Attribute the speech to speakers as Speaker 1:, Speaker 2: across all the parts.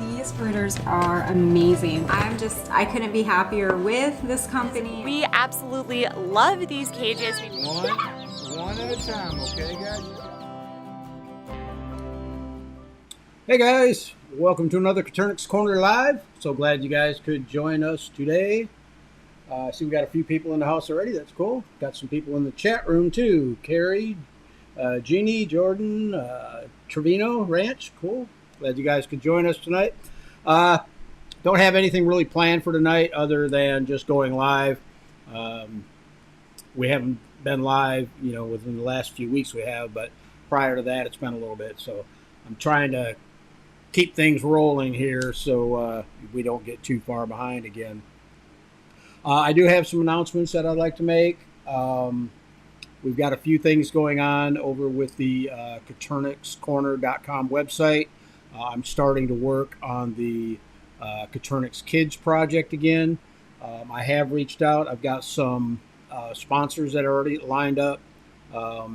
Speaker 1: These brooders are amazing. I couldn't be happier with this company.
Speaker 2: We absolutely love these cages.
Speaker 3: One at a time, okay, guys?
Speaker 4: Hey guys, welcome to another Coturnix Corner Live. So glad you guys could join us today. I see we got a few people in the house already. That's cool. Got some people in the chat room too. Carrie, Jeannie, Jordan, Trevino Ranch. Cool. Glad you guys could join us tonight. Don't have anything really planned for tonight other than just going live. We haven't been live, within the last few weeks we have, but prior to that, it's been a little bit. So I'm trying to keep things rolling here so we don't get too far behind again. I do have some announcements that I'd like to make. We've got a few things going on over with the CoturnixCorner.com website. I'm starting to work on the Coturnix Kids project again. I have reached out. I've got some sponsors that are already lined up.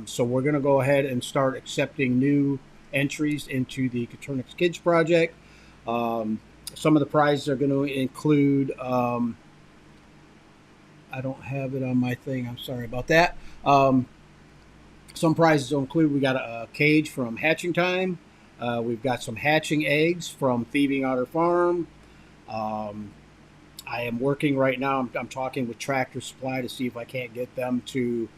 Speaker 4: So we're going to go ahead and start accepting new entries into the Coturnix Kids project. Some of the prizes are going to include, I don't have it on my thing. I'm sorry about that. Some prizes will include, we got a cage from Hatching Time. We've got some hatching eggs from Thieving Otter Farm. I am working right now. I'm talking with Tractor Supply to see if I can't get them to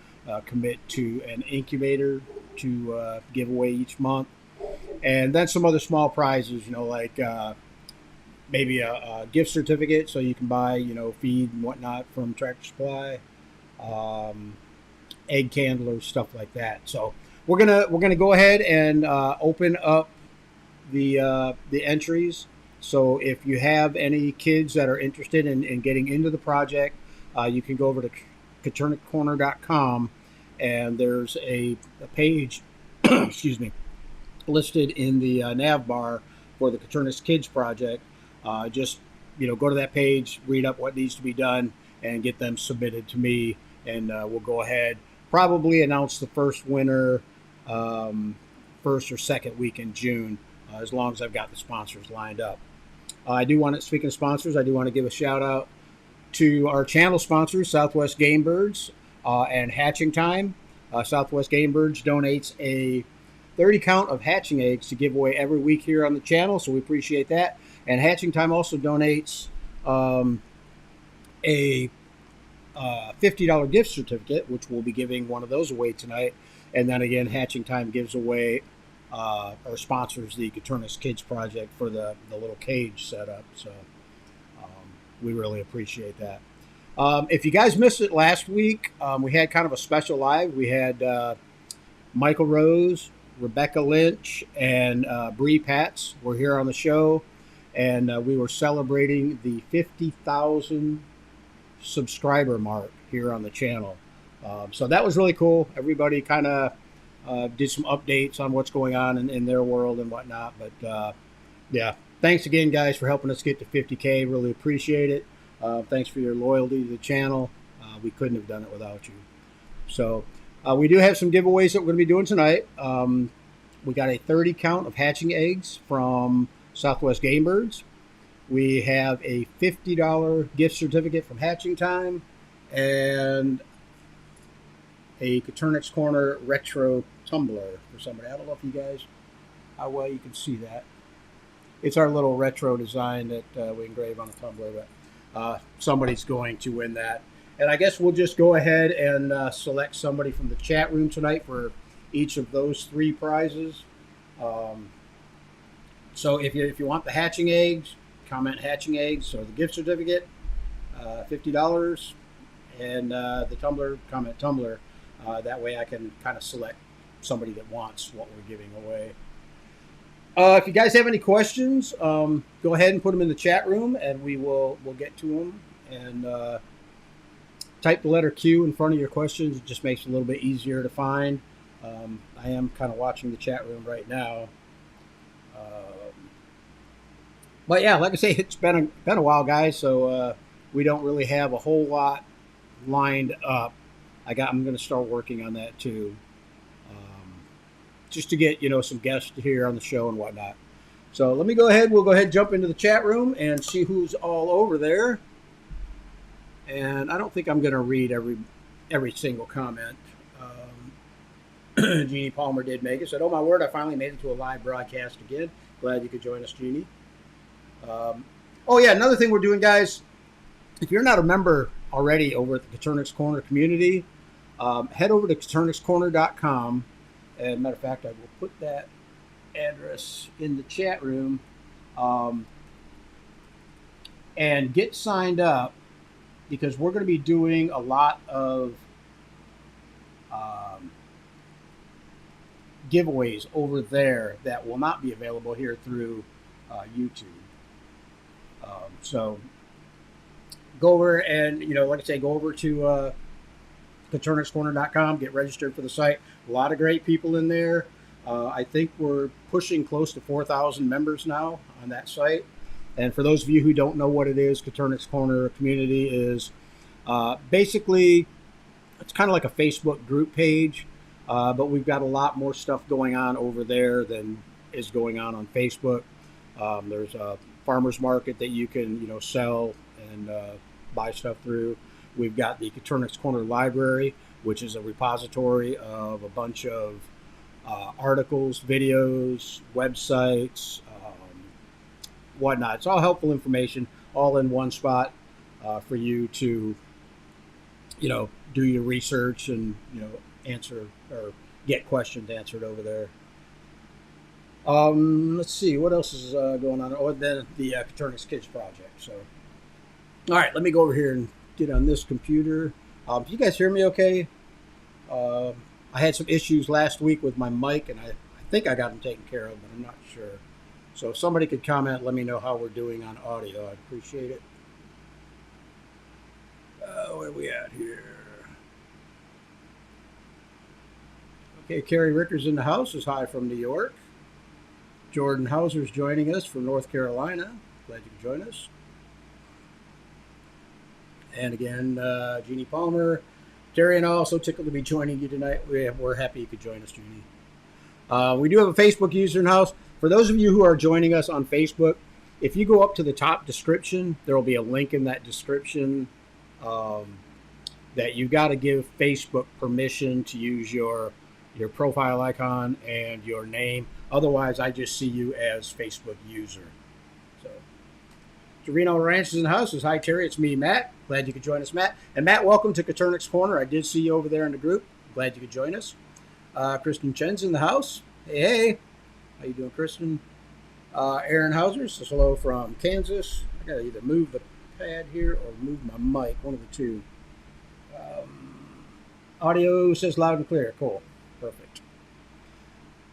Speaker 4: commit to an incubator to give away each month. And then some other small prizes, like maybe a gift certificate so you can buy, feed and whatnot from Tractor Supply, egg candlers, stuff like that. So we're gonna go ahead and open up the entries. So if you have any kids that are interested in getting into the project, you can go over to CoturnixCorner.com, and there's a page, excuse me, listed in the nav bar for the Coturnix Kids project. Just go to that page, read up what needs to be done, and get them submitted to me, and we'll go ahead, probably announce the first winner first or second week in June, as long as I've got the sponsors lined up. Speaking of sponsors, I do want to give a shout out to our channel sponsors, Southwest Game Birds and Hatching Time. Southwest Game Birds donates a 30 count of hatching eggs to give away every week here on the channel, so we appreciate that. And Hatching Time also donates a $50 gift certificate, which we'll be giving one of those away tonight. And then again, Hatching Time gives away or sponsors the Coturnix Kids project for the little cage setup. So we really appreciate that. If you guys missed it last week, we had kind of a special live. We had Michael Rose, Rebecca Lynch, and Bree Patz were here on the show, and we were celebrating the 50,000 subscriber mark here on the channel. So that was really cool. Everybody kind of did some updates on what's going on in their world and whatnot. But yeah, thanks again, guys, for helping us get to 50K. Really appreciate it. Thanks for your loyalty to the channel. We couldn't have done it without you. So we do have some giveaways that we're going to be doing tonight. We got a 30 count of hatching eggs from Southwest Game Birds. We have a $50 gift certificate from Hatching Time, and a Coturnix Corner retro tumbler for somebody. I don't know if you guys, how well you can see that. It's our little retro design that we engrave on a tumbler, but somebody's going to win that. And I guess we'll just go ahead and select somebody from the chat room tonight for each of those three prizes. So if you want the hatching eggs, comment hatching eggs, or the gift certificate, $50, and the tumbler, comment tumbler. That way I can kind of select somebody that wants what we're giving away. If you guys have any questions, go ahead and put them in the chat room, and we'll get to them. And type the letter Q in front of your questions. It just makes it a little bit easier to find. I am kind of watching the chat room right now. But yeah, like I say, it's been a while, guys. So we don't really have a whole lot lined up. I'm going to start working on that too, just to get some guests here on the show and whatnot. So let me go ahead. We'll go ahead and jump into the chat room and see who's all over there. And I don't think I'm going to read every single comment. Jeannie Palmer did make it. Said, "Oh my word! I finally made it to a live broadcast again. Glad you could join us, Jeannie." Oh yeah, another thing we're doing, guys. If you're not a member already over at the Coturnix Corner community, head over to coturnixcorner.com. And matter of fact, I will put that address in the chat room, and get signed up, because we're going to be doing a lot of giveaways over there that will not be available here through YouTube. So go over and, like I say, go over to coturnixcorner.com, get registered for the site. A lot of great people in there. I think we're pushing close to 4,000 members now on that site. And for those of you who don't know what it is, Coturnix Corner community is basically, it's kind of like a Facebook group page, but we've got a lot more stuff going on over there than is going on Facebook. There's a farmer's market that you can, sell and buy stuff through. We've got the Coturnix Corner Library, which is a repository of a bunch of articles, videos, websites, whatnot. It's all helpful information, all in one spot for you to, do your research and, answer or get questions answered over there. Let's see, what else is going on? Oh, then the Coturnix Kids Project. So, all right, let me go over here and get on this computer. Can you guys hear me okay? I had some issues last week with my mic, and I think I got them taken care of, but I'm not sure. So if somebody could comment, let me know how we're doing on audio. I'd appreciate it. Where are we at here? Okay, Carrie Ricker's in the house. Is hi from New York. Jordan Hauser's joining us from North Carolina. Glad you could join us. And again, Jeannie Palmer. Terry and I also tickled to be joining you tonight. We're happy you could join us, Jeannie. We do have a Facebook user in the house. For those of you who are joining us on Facebook, if you go up to the top description, there will be a link in that description that you've got to give Facebook permission to use your profile icon and your name. Otherwise, I just see you as Facebook user. So, Torino Ranch is in the house. Says, hi, Terry. It's me, Matt. Glad you could join us, Matt. And Matt, welcome to Coturnix Corner. I did see you over there in the group. Glad you could join us. Kristen Chen's in the house. Hey. How you doing, Kristen? Aaron Hauser says hello from Kansas. I got to either move the pad here or move my mic, one of the two. Audio says loud and clear. Cool. Perfect.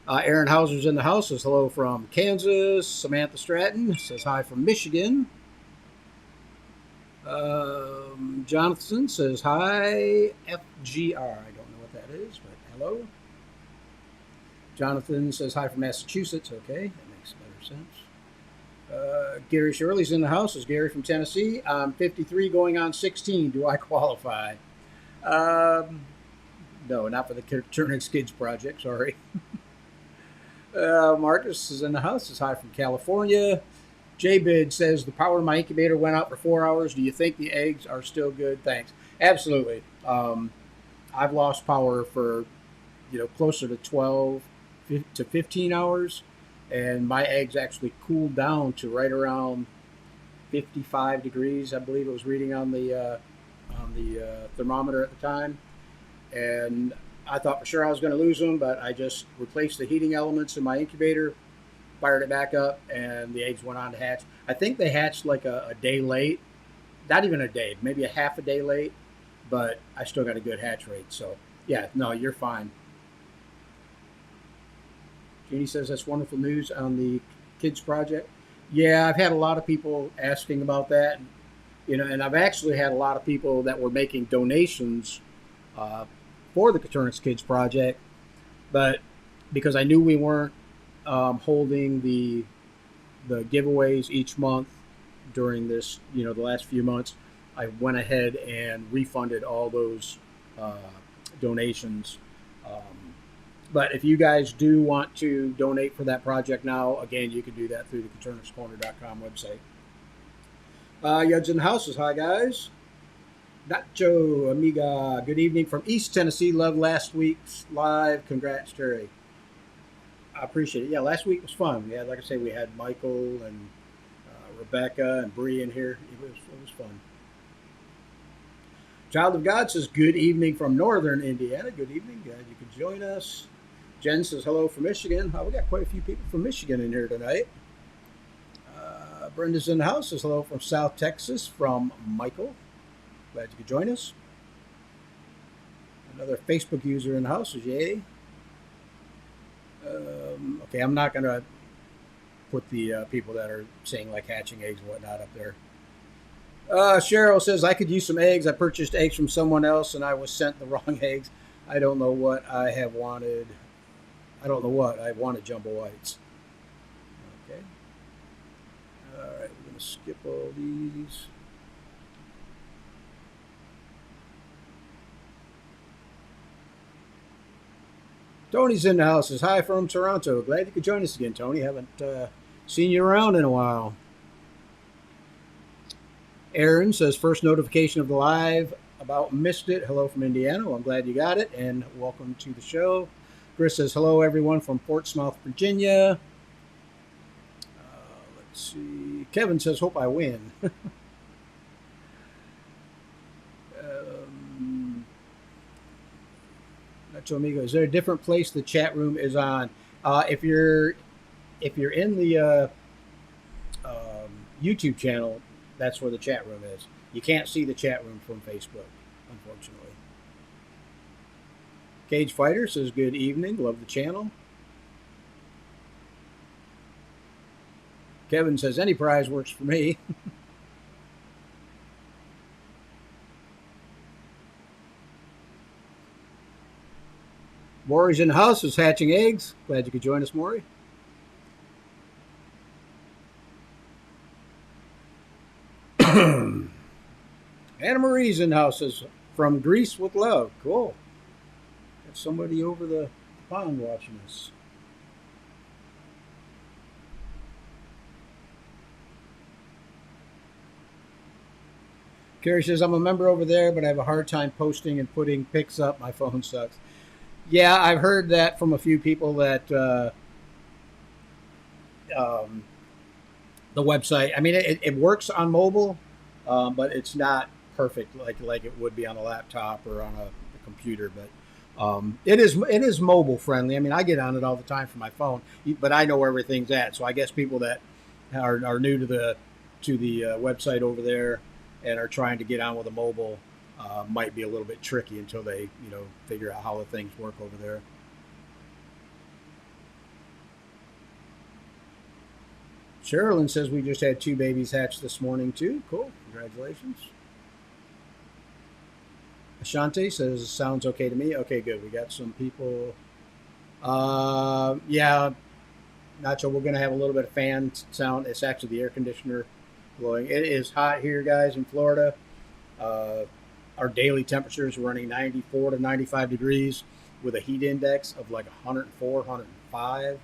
Speaker 4: Aaron Hauser's in the house. Says hello from Kansas. Samantha Stratton says hi from Michigan. Jonathan says hi, FGR. I don't know what that is, but hello. Jonathan says hi from Massachusetts. Okay, that makes better sense. Gary Shirley's in the house. Is Gary from Tennessee? I'm 53 going on 16. Do I qualify? No, not for the Coturnix Kids Project. Sorry. Marcus is in the house. Says hi from California. J-Bid says the power of my incubator went out for 4 hours. Do you think the eggs are still good? Thanks. Absolutely. I've lost power for closer to 12 to 15 hours, and my eggs actually cooled down to right around 55 degrees. I believe it was reading on the thermometer at the time, and I thought for sure I was going to lose them, but I just replaced the heating elements in my incubator, fired it back up, and the eggs went on to hatch. I think they hatched like a day late, not even a day, maybe a half a day late, but I still got a good hatch rate. So yeah, no, you're fine. Jeannie says that's wonderful news on the Kids Project. Yeah, I've had a lot of people asking about that, and I've actually had a lot of people that were making donations for the Coturnix Kids Project, but because I knew we weren't holding the giveaways each month during this, the last few months, I went ahead and refunded all those donations But if you guys do want to donate for that project now, again, you can do that through the CoturnixCorner.com website. Yuds in the houses. Hi, guys. Nacho, amiga. Good evening from East Tennessee. Love last week's live. Congrats, Terry. I appreciate it. Yeah, last week was fun. Yeah, like I say, we had Michael and Rebecca and Bree in here. It was fun. Child of God says, good evening from northern Indiana. Good evening. Glad you could join us. Jen says, hello from Michigan. Oh, we got quite a few people from Michigan in here tonight. Brenda's in the house. Says, hello from South Texas from Michael. Glad you could join us. Another Facebook user in the house is Yay. Okay, I'm not going to put the people that are saying like hatching eggs and whatnot up there. Cheryl says, I could use some eggs. I purchased eggs from someone else and I was sent the wrong eggs. I don't know what I have wanted. I don't know what. I wanted jumbo whites. Okay. All right, we're going to skip all these. Tony's in the house. Says, hi from Toronto. Glad you could join us again, Tony. Haven't seen you around in a while. Aaron says, first notification of the live. About missed it. Hello from Indiana. Well, I'm glad you got it, and welcome to the show. Chris says, hello, everyone from Portsmouth, Virginia. Let's see. Kevin says, hope I win. Nacho Amigo, is there a different place the chat room is on? If you're in the YouTube channel, that's where the chat room is. You can't see the chat room from Facebook, unfortunately. Cage Fighter says, good evening. Love the channel. Kevin says, any prize works for me. Maury's in the house, is hatching eggs. Glad you could join us, Maury. Anna Marie's in the house, is from Greece with love. Cool. Got somebody over the pond watching us. Carrie says, I'm a member over there, but I have a hard time posting and putting pics up. My phone sucks. Yeah, I've heard that from a few people that the website, I mean, it works on mobile, but it's not perfect like it would be on a laptop or on a computer. But it is mobile friendly. I mean, I get on it all the time from my phone, but I know where everything's at. So I guess people that are new to the website over there and are trying to get on with a mobile might be a little bit tricky until they figure out how the things work over there. Sherilyn says we just had 2 babies hatch this morning too. Cool. Congratulations. Ashanti says, sounds okay to me. Okay, good. We got some people. Yeah, Nacho, we're going to have a little bit of fan sound. It's actually the air conditioner blowing. It is hot here, guys, in Florida. Our daily temperature is running 94 to 95 degrees with a heat index of like 104, 105.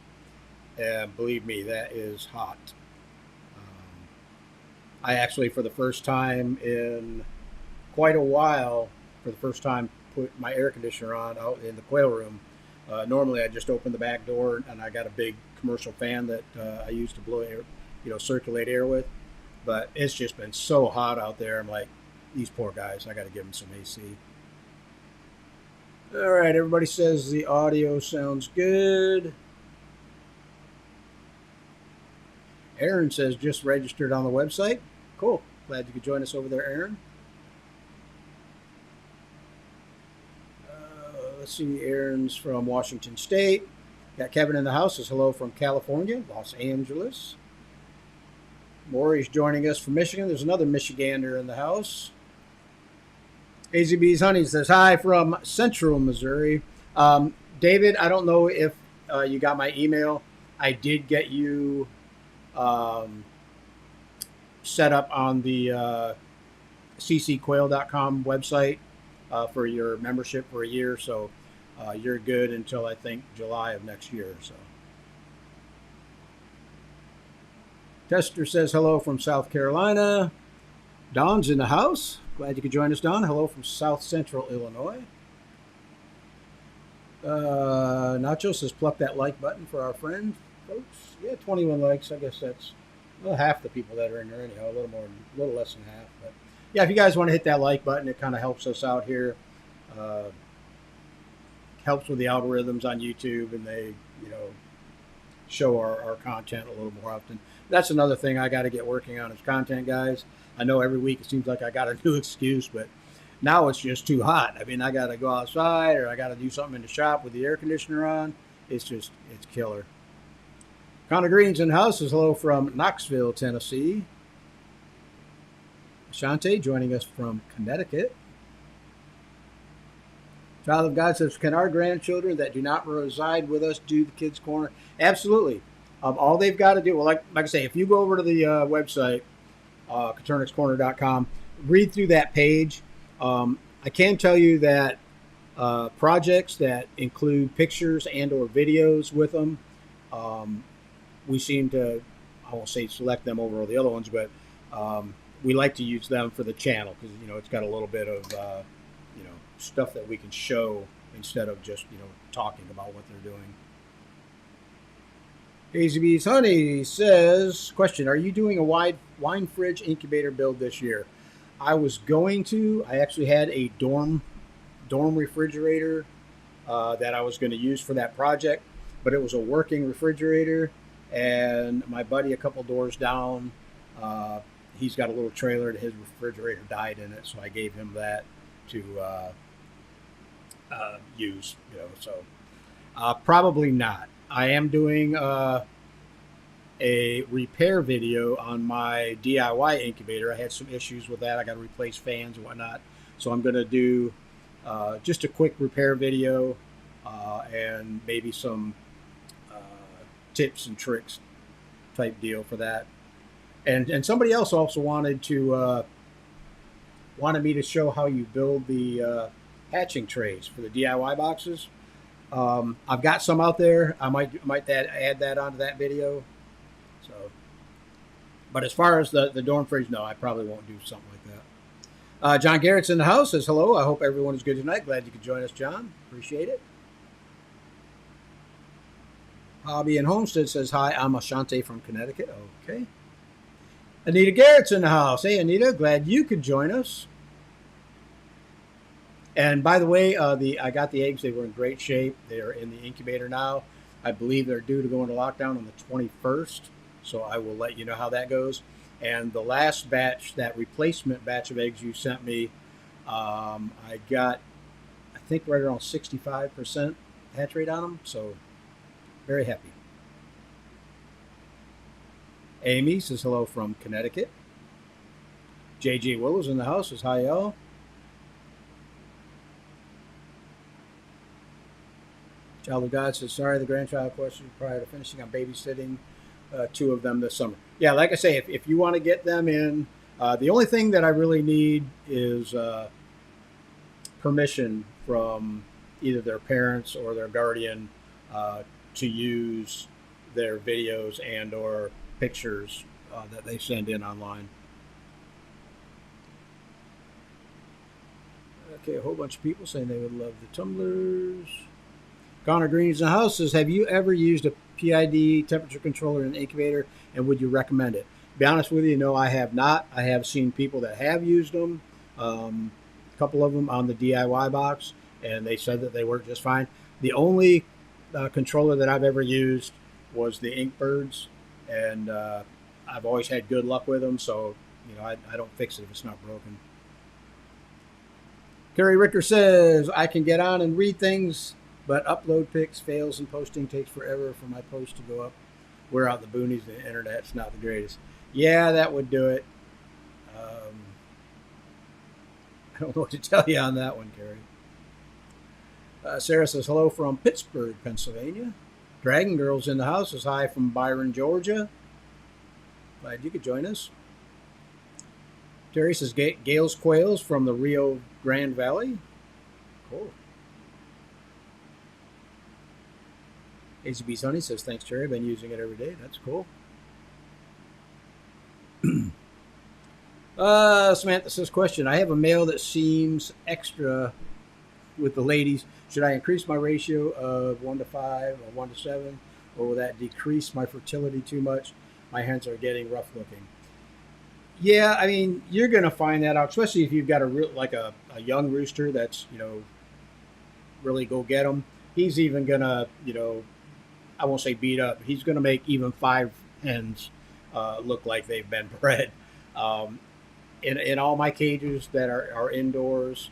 Speaker 4: And believe me, that is hot. I actually, for the first time in quite a while, put my air conditioner on out in the quail room. Normally, I just open the back door, and I got a big commercial fan that I use to blow air, circulate air with. But it's just been so hot out there. I'm like, these poor guys, I got to give them some AC. All right, everybody says the audio sounds good. Aaron says just registered on the website. Cool. Glad you could join us over there, Aaron. Let's see. Aaron's from Washington State. Got Kevin in the house. Says hello from California, Los Angeles. Maury's joining us from Michigan. There's another Michigander in the house. AZB's Honey says hi from Central Missouri. David, I don't know if you got my email. I did get you set up on the ccquail.com website for your membership for a year. So you're good until I think July of next year. So, Tester says hello from South Carolina. Don's in the house. Glad you could join us, Don. Hello from South Central Illinois. Nacho says pluck that like button for our friend, folks. Yeah, 21 likes. I guess that's half the people that are in there anyhow. A little less than half. But yeah, if you guys want to hit that like button, it kind of helps us out here. Helps with the algorithms on YouTube, and they, show our content a little more often. That's another thing I got to get working on is content, guys. I know every week it seems like I got a new excuse, but now it's just too hot. I mean, I got to go outside or I got to do something in the shop with the air conditioner on. It's killer. Connor Green's in the house. Says hello from Knoxville, Tennessee. Ashante joining us from Connecticut. Child of God says, can our grandchildren that do not reside with us do the Kids Corner? Absolutely. All they've got to do, well, like I say, if you go over to the website, coturnixcorner.com, read through that page. I can tell you that projects that include pictures and or videos with them, we seem to, I won't say select them over all the other ones, but we like to use them for the channel because, it's got a little bit of, stuff that we can show instead of just, talking about what they're doing. Hazy Bees Honey says, question, are you doing a wine fridge incubator build this year? I was going to. I actually had a dorm refrigerator that I was going to use for that project, but it was a working refrigerator, and my buddy a couple doors down, he's got a little trailer and his refrigerator died in it, so I gave him that to use, so probably not. I am doing a repair video on my DIY incubator. I had some issues with that. I got to replace fans and whatnot. So I'm going to do just a quick repair video and maybe some tips and tricks type deal for that. And somebody else also wanted me to show how you build the hatching trays for the DIY boxes. I've got some out there. I might add that onto that video. So, but as far as the dorm fridge, no, I probably won't do something like that. John Garrett's in the house. Says hello. I hope everyone is good tonight. Glad you could join us, John. Appreciate it. Hobby and Homestead says hi. I'm Ashante from Connecticut. Okay. Anita Garrett's in the house. Hey, Anita. Glad you could join us. And by the way, I got the eggs. They were in great shape. They're in the incubator now. I believe they're due to go into lockdown on the 21st. So I will let you know how that goes. And the last batch, that replacement batch of eggs you sent me, I got, I think, right around 65% hatch rate on them. So very happy. Amy says hello from Connecticut. JJ Willows in the house says hi, y'all. Child of God says, sorry, the grandchild question prior to finishing. I'm babysitting 2 of them this summer. Yeah, like I say, if you want to get them in, the only thing that I really need is permission from either their parents or their guardian to use their videos and or pictures that they send in online. Okay, a whole bunch of people saying they would love the tumblers. Connor Green's in the house says, have you ever used a PID temperature controller in an incubator, and would you recommend it? To be honest with you, no, I have not. I have seen people that have used them, a couple of them on the DIY box, and they said that they work just fine. The only controller that I've ever used was the Inkbirds, and I've always had good luck with them, so I don't fix it if it's not broken. Kerry Ricker says, I can get on and read things, but upload pics fails and posting takes forever for my post to go up. We're out in the boonies, the internet's not the greatest. Yeah, that would do it. I don't know what to tell you on that one, Carrie. Sarah says hello from Pittsburgh, Pennsylvania. Dragon Girl's in the house says hi from Byron, Georgia. Glad you could join us. Terry says Gale's Quails from the Rio Grande Valley. Cool. ACB Sunny says, thanks, Terry. I've been using it every day. That's cool. Samantha says, question. I have a male that seems extra with the ladies. Should I increase my ratio of 1 to 5 or 1 to 7? Or will that decrease my fertility too much? My hens are getting rough looking. Yeah, I mean, you're going to find that out, especially if you've got a young rooster that's, really go get him. He's even going to, I won't say beat up. He's going to make even 5 hens look like they've been bred. In all my cages that are indoors,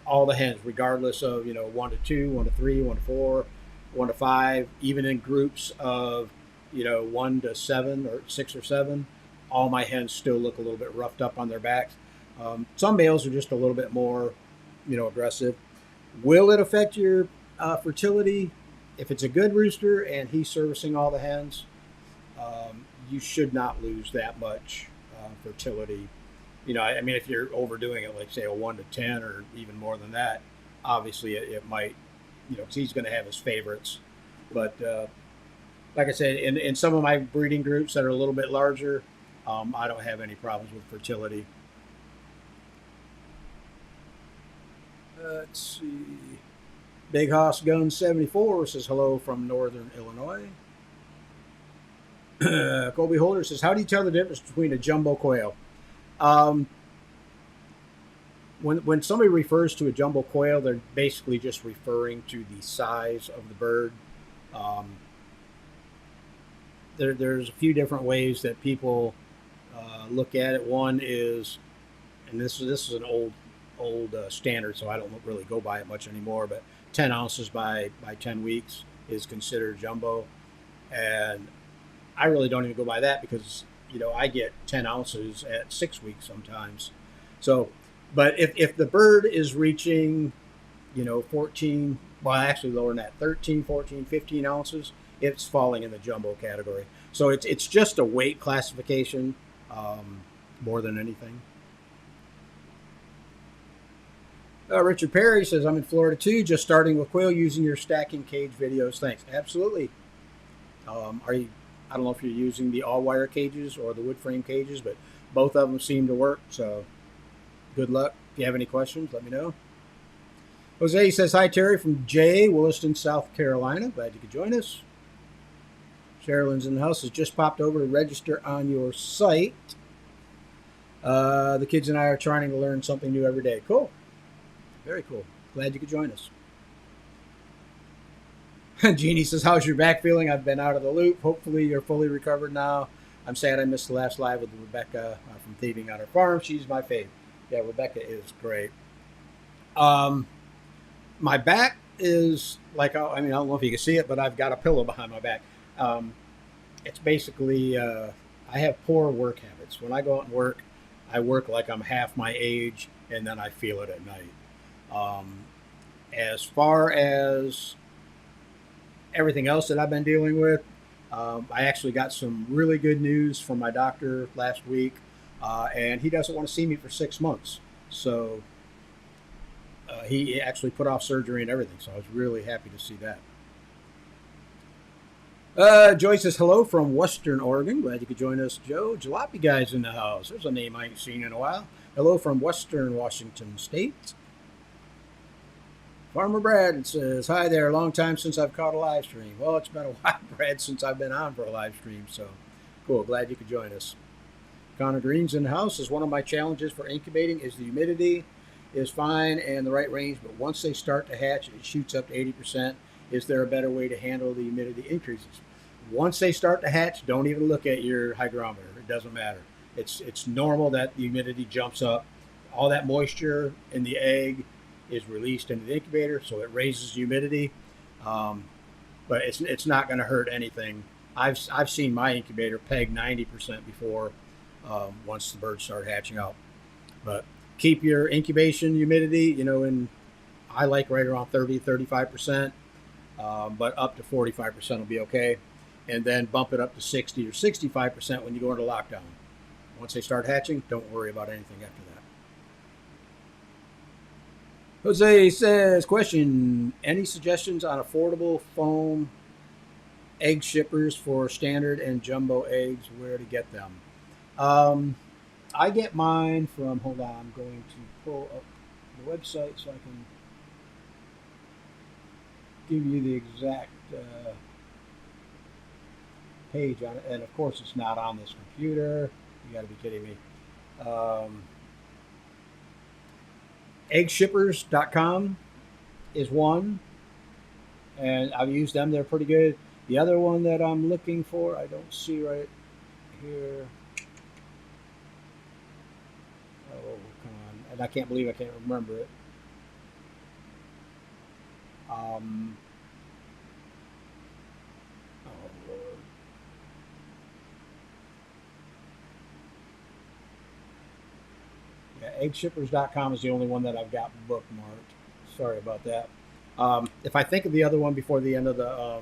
Speaker 4: all the hens, regardless of 1 to 2, 1 to 3, 1 to 4, 1 to 5, even in groups of 1 to 7 or 6 or 7, all my hens still look a little bit roughed up on their backs. Some males are just a little bit more aggressive. Will it affect your fertility? If it's a good rooster and he's servicing all the hens, you should not lose that much fertility. I mean, if you're overdoing it, like say a 1 to 10 or even more than that, obviously it might, because he's going to have his favorites. But like I said, in some of my breeding groups that are a little bit larger, I don't have any problems with fertility. Let's see. Big Hoss Gun 74 says hello from Northern Illinois. Colby Holder says, how do you tell the difference between a jumbo quail? When somebody refers to a jumbo quail, they're basically just referring to the size of the bird. There's a few different ways that people look at it. One is, and this is an old standard, so I don't really go by it much anymore, but 10 ounces by 10 weeks is considered jumbo. And I really don't even go by that because, I get 10 ounces at 6 weeks sometimes. So, but if the bird is reaching, 14, well, actually lower than that, 13, 14, 15 ounces, it's falling in the jumbo category. So it's just a weight classification more than anything. Richard Perry says, I'm in Florida too, just starting with quail using your stacking cage videos. Thanks. Absolutely. I don't know if you're using the all-wire cages or the wood frame cages, but both of them seem to work. So good luck. If you have any questions, let me know. Jose says, hi, Terry from Jay, Williston, South Carolina. Glad you could join us. Sherilyn's in the house, has just popped over to register on your site. The kids and I are trying to learn something new every day. Cool. Very cool. Glad you could join us. Jeannie says, how's your back feeling? I've been out of the loop. Hopefully you're fully recovered now. I'm sad I missed the last live with Rebecca from Thieving on Her Farm. She's my fave. Yeah, Rebecca is great. My back is like, I don't know if you can see it, but I've got a pillow behind my back. It's basically, I have poor work habits. When I go out and work, I work like I'm half my age, and then I feel it at night. As far as everything else that I've been dealing with, I actually got some really good news from my doctor last week, and he doesn't want to see me for 6 months. So he actually put off surgery and everything, so I was really happy to see that. Joyce says, hello from Western Oregon. Glad you could join us, Joe. Jalopy Guy's in the house. There's a name I ain't seen in a while. Hello from Western Washington State. Farmer Brad says, hi there. Long time since I've caught a live stream. Well, it's been a while, Brad, since I've been on for a live stream, so cool. Glad you could join us. Connor Green's in the house. Is one of my challenges for incubating is the humidity is fine and the right range, but once they start to hatch, it shoots up to 80%. Is there a better way to handle the humidity increases? Once they start to hatch, don't even look at your hygrometer. It doesn't matter. It's normal that the humidity jumps up. All that moisture in the egg is released into the incubator, so it raises humidity. But it's not going to hurt anything. I've seen my incubator peg 90% before once the birds start hatching out. But keep your incubation humidity, I like right around 30-35%, but up to 45% will be okay. And then bump it up to 60 or 65% when you go into lockdown. Once they start hatching, don't worry about anything after Jose says, question, any suggestions on affordable foam egg shippers for standard and jumbo eggs, where to get them? Um, I get mine from, hold on, I'm going to pull up the website so I can give you the exact page on it. And of course, it's not on this computer. You got to be kidding me. Eggshippers.com is one, and I've used them. They're pretty good. The other one that I'm looking for, I don't see right here. Oh, come on. And I can't believe I can't remember it. Oh, Lord. Yeah, eggshippers.com is the only one that I've got bookmarked. Sorry about that. If I think of the other one before the end of the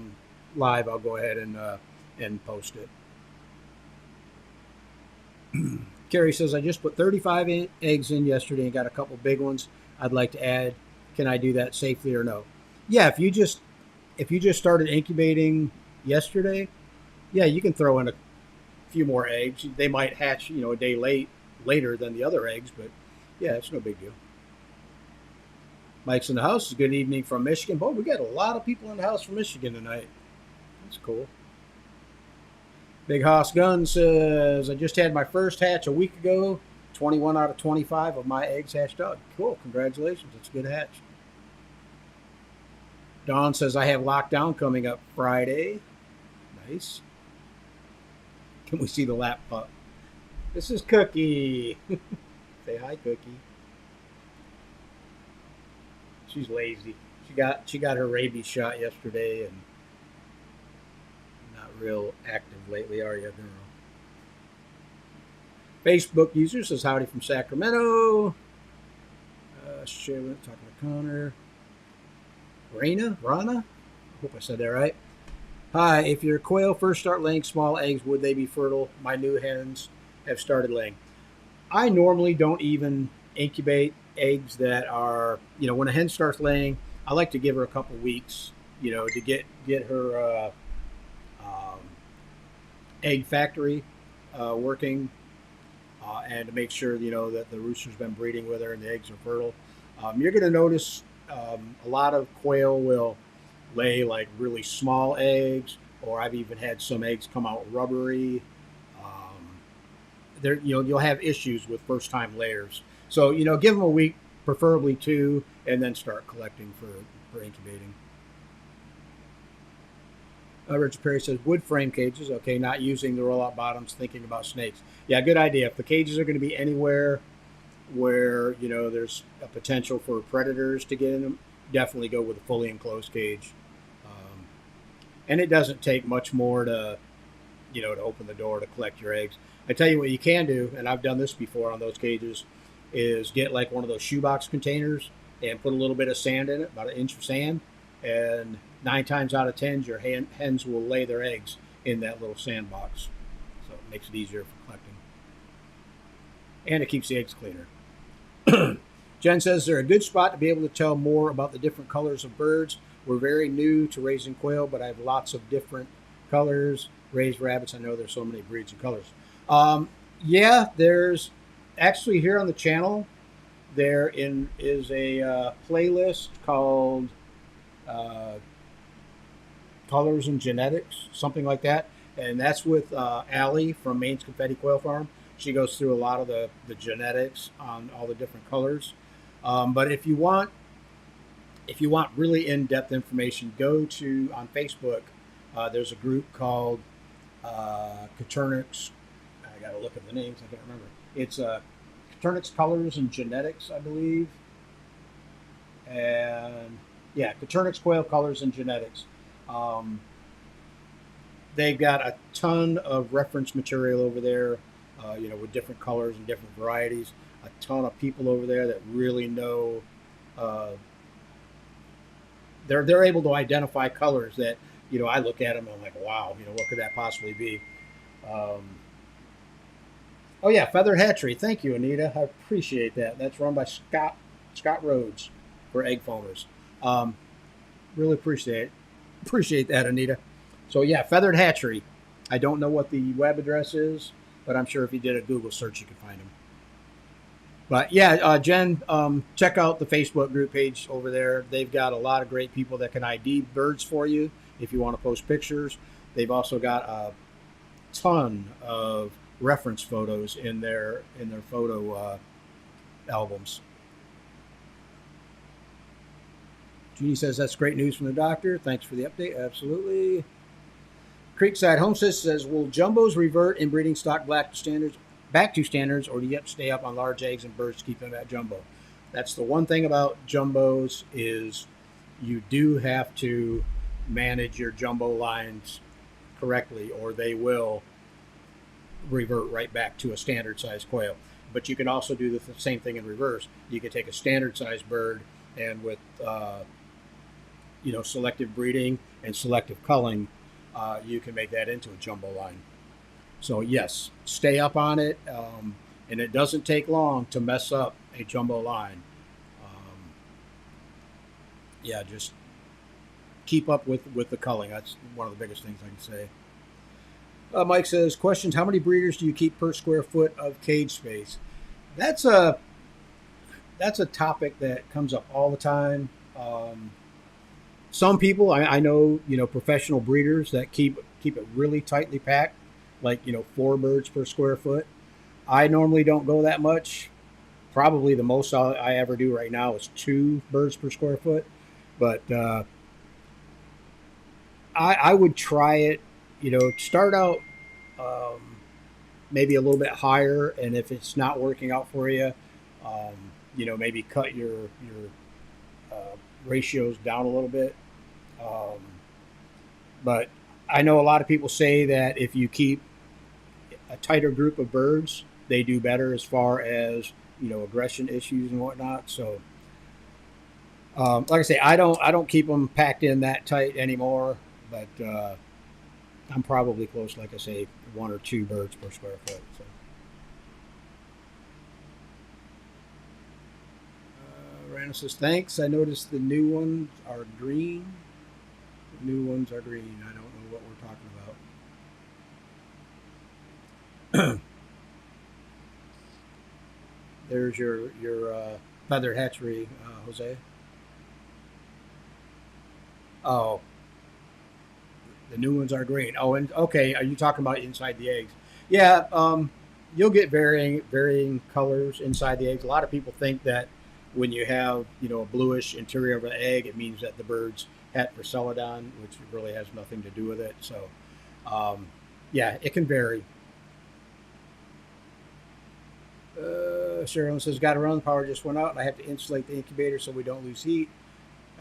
Speaker 4: live, I'll go ahead and post it. Carrie says, I just put 35 eggs in yesterday and got a couple big ones I'd like to add. Can I do that safely or no? Yeah, if you just started incubating yesterday, yeah, you can throw in a few more eggs. They might hatch, a day later than the other eggs, but yeah, it's no big deal. Mike's in the house. Good evening from Michigan. Boy, we got a lot of people in the house from Michigan tonight. That's cool. Big Hoss Gun says, I just had my first hatch a week ago. 21 out of 25 of my eggs hatched out. Cool. Congratulations. It's a good hatch. Dawn says, I have lockdown coming up Friday. Nice. Can we see the lap pup? This is Cookie. Say hi, Cookie. She's lazy. She got her rabies shot yesterday and not real active lately, are you, girl? Facebook user says howdy from Sacramento. Talking to Connor. Rana? I hope I said that right. Hi, if your quail first start laying small eggs, would they be fertile? My new hens have started laying. I normally don't even incubate eggs that are, when a hen starts laying, I like to give her a couple weeks, to get her egg factory working, and to make sure, that the rooster's been breeding with her and the eggs are fertile. You're going to notice a lot of quail will lay like really small eggs, or I've even had some eggs come out rubbery. You'll have issues with first time layers. So, give them a week, preferably 2, and then start collecting for incubating. Richard Perry says, wood frame cages. Okay, not using the rollout bottoms, thinking about snakes. Yeah, good idea. If the cages are going to be anywhere where, there's a potential for predators to get in them, definitely go with a fully enclosed cage. And it doesn't take much more to open the door to collect your eggs. I tell you what you can do, and I've done this before on those cages, is get like one of those shoebox containers and put a little bit of sand in it, about 1 inch of sand, and 9 times out of 10, your hens will lay their eggs in that little sandbox. So it makes it easier for collecting. And it keeps the eggs cleaner. Jen says, they're a good spot to be able to tell more about the different colors of birds. We're very new to raising quail, but I have lots of different colors. Raised rabbits, I know there's so many breeds and colors. Yeah, there's actually here on the channel, there is a playlist called Colors and Genetics, something like that. And that's with Allie from Maine's Confetti Quail Farm. She goes through a lot of the genetics on all the different colors. But if you want really in-depth information, go to on Facebook. There's a group called Coturnix. I got to look at the names. I can't remember. It's Coturnix Colors and Genetics, I believe. And yeah, Coturnix Quail Colors and Genetics. They've got a ton of reference material over there, with different colors and different varieties. A ton of people over there that really know. They're able to identify colors that I look at them and I'm like, wow, what could that possibly be? Oh yeah, Feathered Hatchery. Thank you, Anita. I appreciate that. That's run by Scott Rhodes for egg foamers. Really appreciate that, Anita. So yeah, Feathered Hatchery. I don't know what the web address is, but I'm sure if you did a Google search, you could find them. But yeah, Jen, check out the Facebook group page over there. They've got a lot of great people that can ID birds for you if you want to post pictures. They've also got a ton of reference photos in their photo albums. Jeannie says that's great news from the doctor. Thanks for the update. Absolutely. Creekside Homestead says, will jumbos revert in breeding stock back to standards, or do you have to stay up on large eggs and birds to keep them at jumbo? That's the one thing about jumbos is you do have to manage your jumbo lines correctly, or they will revert right back to a standard size quail. But you can also do the same thing in reverse. You can take a standard size bird and with selective breeding and selective culling, you can make that into a jumbo line. So yes, stay up on it, and it doesn't take long to mess up a jumbo line. Just keep up with the culling. That's one of the biggest things I can say. Mike says, questions, how many breeders do you keep per square foot of cage space? That's a topic that comes up all the time. Some people, I know, professional breeders that keep it really tightly packed, like 4 birds per square foot. I normally don't go that much. Probably the most I ever do right now is 2 birds per square foot. But I would try it. Start out maybe a little bit higher, and if it's not working out for you, maybe cut your ratios down a little bit. But I know a lot of people say that if you keep a tighter group of birds, they do better as far as aggression issues and whatnot. So, like I say, I don't keep them packed in that tight anymore, but I'm probably close, like I say, 1 or 2 birds per square foot. So. Randall says, thanks. I noticed the new ones are green. The new ones are green. I don't know what we're talking about. There's your feathered hatchery, Jose. Oh, the new ones are green. Oh, and okay, are you talking about inside the eggs? Yeah, you'll get varying colors inside the eggs. A lot of people think that when you have a bluish interior of an egg, it means that the bird's het for celadon, which really has nothing to do with it. So, it can vary. Cheryl says, got to run. The power just went out, and I have to insulate the incubator so we don't lose heat.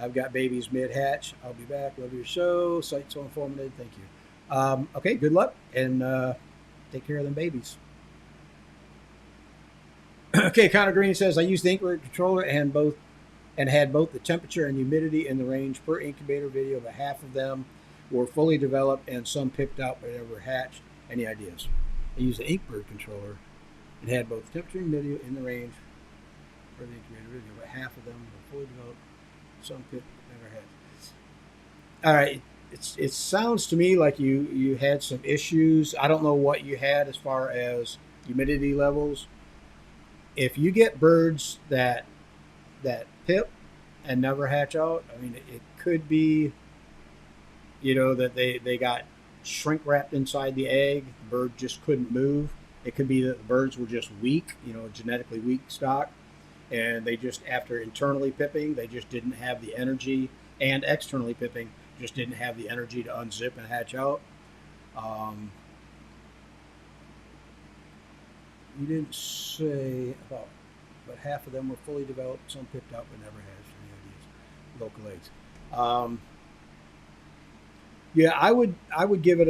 Speaker 4: I've got babies mid-hatch. I'll be back. Love your show. Site's so informative. Thank you. Okay, good luck, and take care of them babies. Okay, Connor Green says, I used the incubator controller and had both the temperature and humidity in the range per incubator video, but half of them were fully developed and some picked out but never hatched. Any ideas? I used the Inkbird controller and had both the temperature and humidity in the range for the incubator video, but half of them were fully developed, some picked but never hatched. All right, it sounds to me like you had some issues. I don't know what you had as far as humidity levels. If you get birds that pip and never hatch out, I mean, it could be, that they got shrink wrapped inside the egg. The bird just couldn't move. It could be that the birds were just weak, genetically weak stock, and they just, after internally pipping, they just didn't have the energy, and externally pipping, just didn't have the energy to unzip and hatch out. You didn't say about, but half of them were fully developed, some picked out but never hatched. Any ideas? Local eggs. I would give it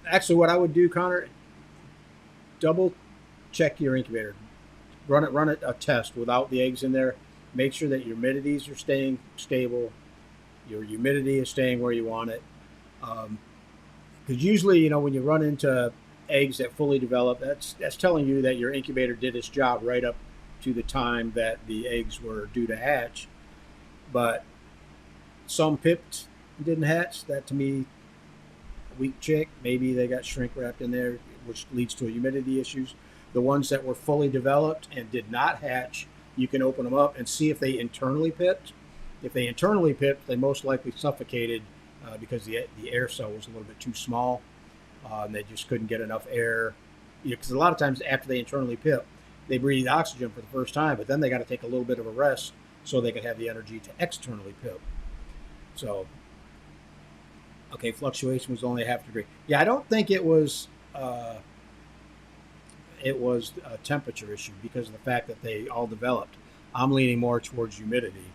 Speaker 4: actually what I would do, Connor, double check your incubator. Run it a test without the eggs in there. Make sure that your humidities are staying stable. Your humidity is staying where you want it. Because usually, when you run into eggs that fully develop, that's telling you that your incubator did its job right up to the time that the eggs were due to hatch. But some pipped and didn't hatch. That to me, a weak chick. Maybe they got shrink wrapped in there, which leads to humidity issues. The ones that were fully developed and did not hatch, you can open them up and see if they internally pipped. If they internally pipped, they most likely suffocated because the air cell was a little bit too small. And they just couldn't get enough air. Because a lot of times after they internally pip, they breathe oxygen for the first time, but then they got to take a little bit of a rest so they can have the energy to externally pip. So, okay, fluctuation was only a half degree. Yeah, I don't think it was a temperature issue because of the fact that they all developed. I'm leaning more towards humidity.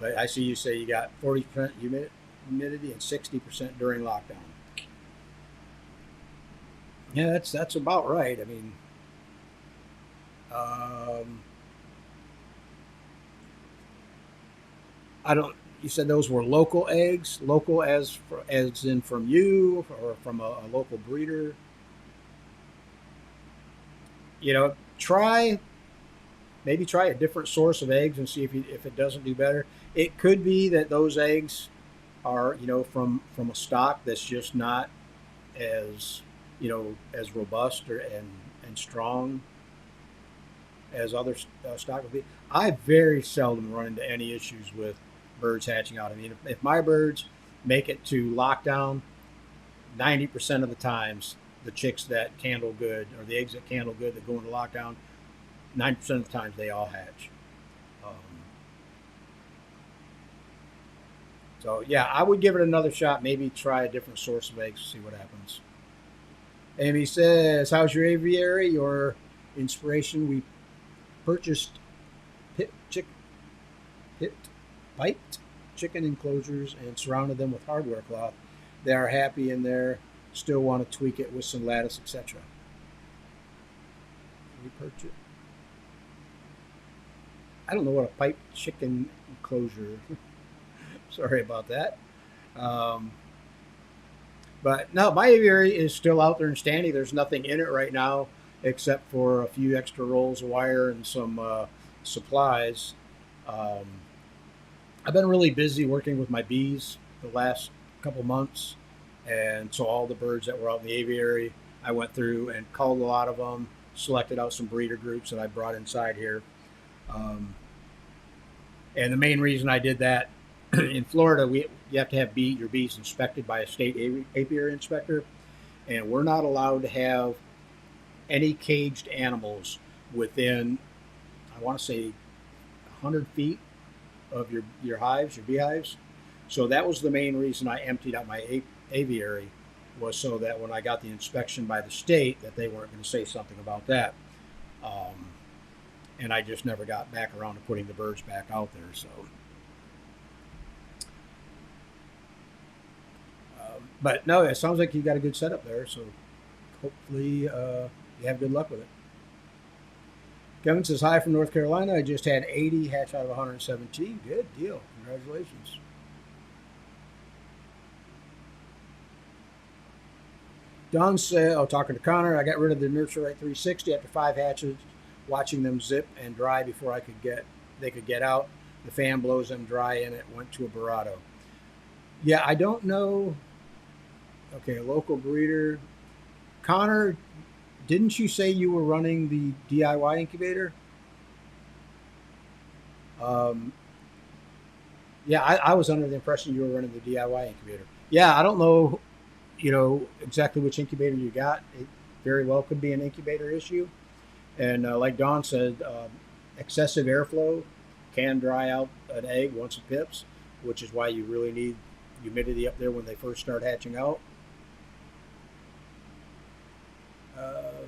Speaker 4: But I see you say you got 40% humidity and 60% during lockdown. Yeah, that's about right. I mean, I don't. You said those were local eggs, local as in from you or from a local breeder. You know, maybe try a different source of eggs and see if it doesn't do better. It could be that those eggs are from a stock that's just not as as robust and strong as other stock would be. I very seldom run into any issues with birds hatching out. I mean, if my birds make it to lockdown, 90% of the times, the chicks that candle good or the eggs that candle good that go into lockdown, 90% of the times they all hatch. So yeah, I would give it another shot. Maybe try a different source of eggs to see what happens. Amy says, how's your aviary? Your inspiration? We purchased piped chicken enclosures and surrounded them with hardware cloth. They are happy in there. Still want to tweak it with some lattice, etc. We purchased. I don't know what a piped chicken enclosure. Sorry about that. But no, my aviary is still out there and standing. There's nothing in it right now except for a few extra rolls of wire and some supplies. I've been really busy working with my bees the last couple months. And so all the birds that were out in the aviary, I went through and culled a lot of them, selected out some breeder groups that I brought inside here. And the main reason I did that, in Florida, you have to have your bees inspected by a state apiary inspector, and we're not allowed to have any caged animals within, I want to say, 100 feet of your hives, your beehives. So that was the main reason I emptied out my aviary, was so that when I got the inspection by the state, that they weren't going to say something about that. And I just never got back around to putting the birds back out there. So. But no, it sounds like you got a good setup there, so hopefully you have good luck with it. Kevin says, hi from North Carolina. I just had 80 hatch out of 117. Good deal. Congratulations. Don said, talking to Connor, I got rid of the Nurturite 360 after 5 hatches, watching them zip and dry before they could get out. The fan blows them dry and it went to a Barado. Yeah, I don't know. Okay, local breeder. Connor, didn't you say you were running the DIY incubator? Yeah, I was under the impression you were running the DIY incubator. Yeah, I don't know, exactly which incubator you got. It very well could be an incubator issue. And like Don said, excessive airflow can dry out an egg once it pips, which is why you really need humidity up there when they first start hatching out.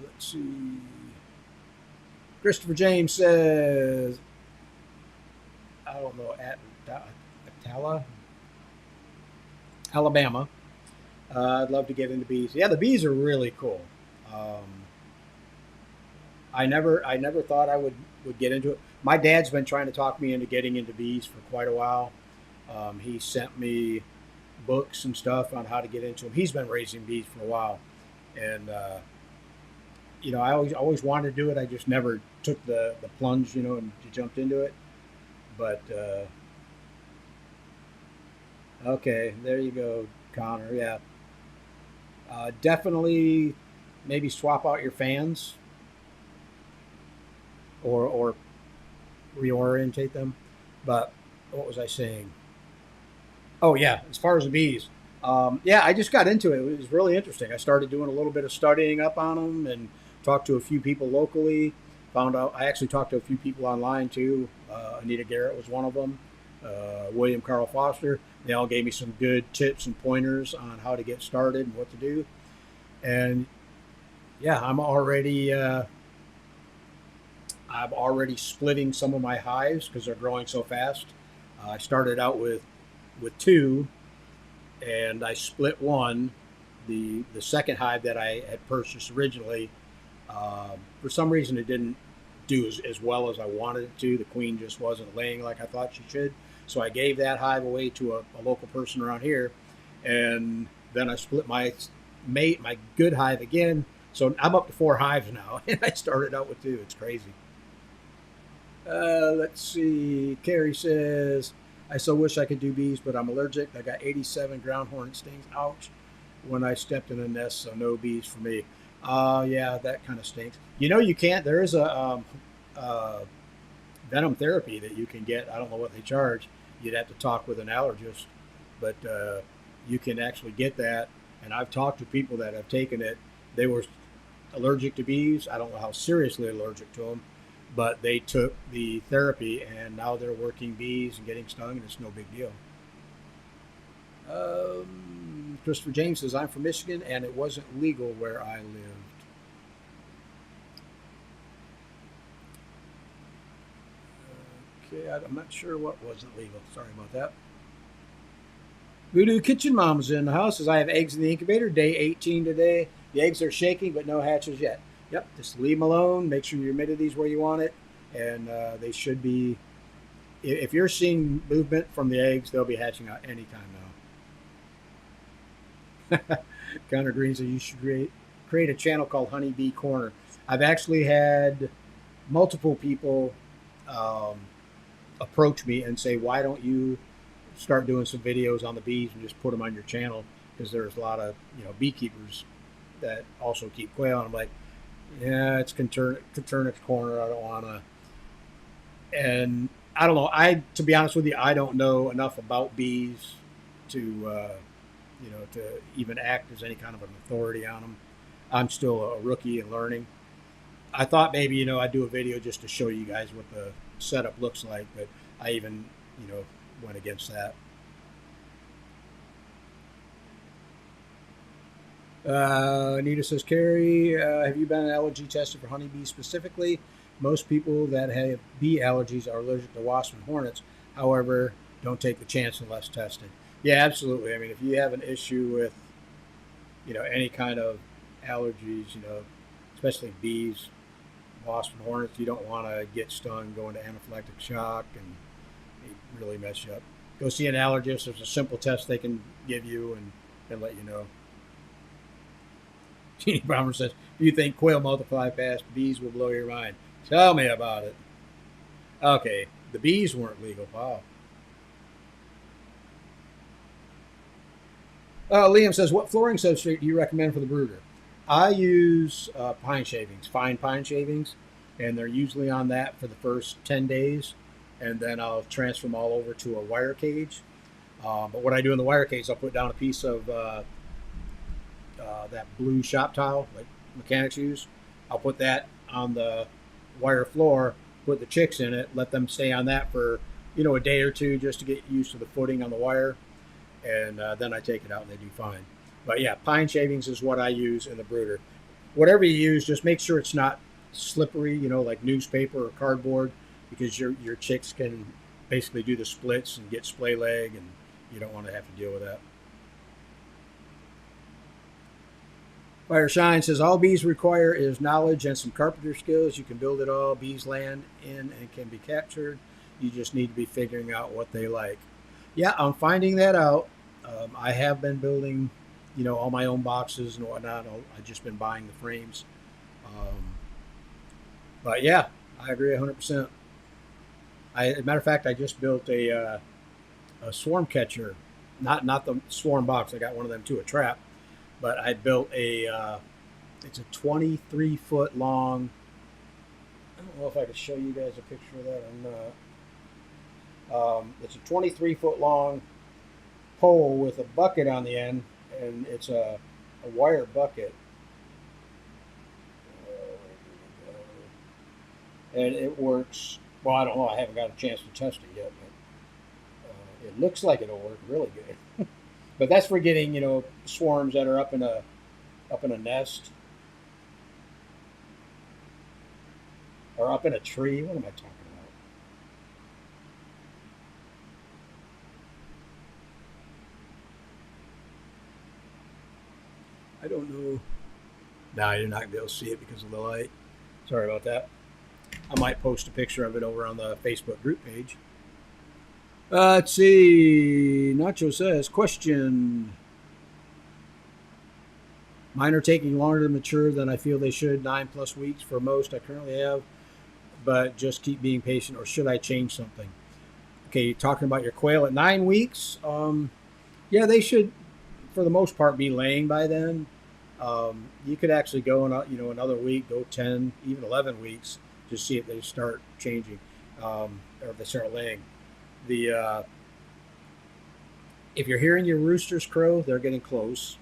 Speaker 4: Let's see. Christopher James says, I don't know, Atala, Alabama. I'd love to get into bees. Yeah, the bees are really cool. I never thought I would get into it. My dad's been trying to talk me into getting into bees for quite a while. He sent me books and stuff on how to get into them. He's been raising bees for a while, and I always wanted to do it. I just never took the plunge, and jumped into it. But okay, there you go, Connor. Yeah, definitely maybe swap out your fans or reorientate them. But what was I saying? Oh yeah, as far as the bees, yeah, I just got into it. It was really interesting. I started doing a little bit of studying up on them and talked to a few people locally. Found out I actually talked to a few people online too. Anita Garrett was one of them. William Carl Foster. They all gave me some good tips and pointers on how to get started and what to do. And yeah, I'm already splitting some of my hives because they're growing so fast. I started out with two, and I split one. The second hive that I had purchased originally, for some reason, it didn't do as well as I wanted it to. The queen just wasn't laying like I thought she should. So I gave that hive away to a local person around here, and then I split my good hive again. So I'm up to 4 hives now, and I started out with 2. It's crazy. Let's see. Carrie says, I so wish I could do bees, but I'm allergic. I got 87 ground hornet stings. Ouch. When I stepped in a nest, so no bees for me. Yeah, that kind of stinks. You can't. There is a venom therapy that you can get. I don't know what they charge. You'd have to talk with an allergist, but you can actually get that. And I've talked to people that have taken it. They were allergic to bees. I don't know how seriously allergic to them, but they took the therapy and now they're working bees and getting stung, and it's no big deal. Christopher James says, I'm from Michigan and it wasn't legal where I lived. Okay, I'm not sure what wasn't legal. Sorry about that. Voodoo Kitchen Mom's in the house. Says, I have eggs in the incubator. Day 18 today. The eggs are shaking, but no hatches yet. Yep, just leave them alone. Make sure your humidity's where you want it. And they should be, if you're seeing movement from the eggs, they'll be hatching out anytime now. Connor Green says, you should create a channel called Honeybee Corner. I've actually had multiple people approach me and say, why don't you start doing some videos on the bees and just put them on your channel? Because there's a lot of beekeepers that also keep quail. And I'm like, yeah, it's Coturnix Corner. I don't want to. And I don't know. To be honest with you, I don't know enough about bees to to even act as any kind of an authority on them. I'm still a rookie and learning. I thought maybe I'd do a video just to show you guys what the setup looks like, but I even went against that. Anita says, Carrie, have you been allergy tested for honeybees specifically? Most people that have bee allergies are allergic to wasps and hornets. However, don't take the chance unless tested. Yeah, absolutely. I mean, if you have an issue with, any kind of allergies, especially bees, wasps and hornets, you don't want to get stung, go into anaphylactic shock, and it really mess you up. Go see an allergist. There's a simple test they can give you and let you know. Jeannie Bomber says, do you think quail multiply fast? Bees will blow your mind. Tell me about it. Okay, the bees weren't legal. Wow. Liam says, what flooring substrate do you recommend for the brooder? I use pine shavings, fine pine shavings, and they're usually on that for the first 10 days, and then I'll transfer them all over to a wire cage. But what I do in the wire cage, I'll put down a piece of that blue shop tile like mechanics use. I'll put that on the wire floor, put the chicks in it, let them stay on that for a day or two just to get used to the footing on the wire, and then I take it out and they do fine. But yeah, pine shavings is what I use in the brooder. Whatever you use, just make sure it's not slippery, like newspaper or cardboard, because your chicks can basically do the splits and get splay leg, and you don't want to have to deal with that. Fire Shine says, all bees require is knowledge and some carpenter skills. You can build it all. Bees land in and can be captured. You just need to be figuring out what they like. Yeah, I'm finding that out. I have been building, all my own boxes and whatnot. I've just been buying the frames. But yeah, I agree 100%. As a matter of fact, I just built a swarm catcher, not the swarm box. I got one of them too, a trap. But I built it's a 23-foot long. I don't know if I can show you guys a picture of that or not. It's a 23-foot long pole with a bucket on the end, and it's a wire bucket. And it works. Well, I don't know. I haven't got a chance to test it yet, but it looks like it'll work really good. But that's for getting swarms that are up in a nest or up in a tree. What am I talking about? I don't know. No, you're not gonna be able to see it because of the light. Sorry about that. I might post a picture of it over on the Facebook group page. Let's see. Nacho says, question. Mine are taking longer to mature than I feel they should, 9+ weeks for most I currently have, but just keep being patient, or should I change something? Okay, you're talking about your quail at 9 weeks. Yeah, they should, for the most part, be laying by then. You could actually go another week, go 10, even 11 weeks, to see if they start changing, or if they start laying. If you're hearing your roosters crow, they're getting close.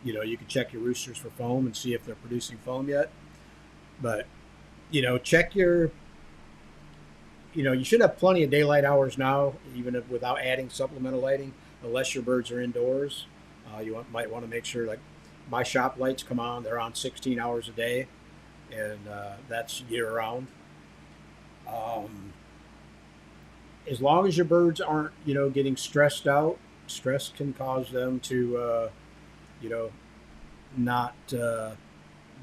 Speaker 4: You can check your roosters for foam and see if they're producing foam yet. But check your. You should have plenty of daylight hours now, even without adding supplemental lighting, unless your birds are indoors. You might want to make sure, like my shop lights come on; they're on 16 hours a day, and that's year round. As long as your birds aren't, getting stressed out, stress can cause them to, not,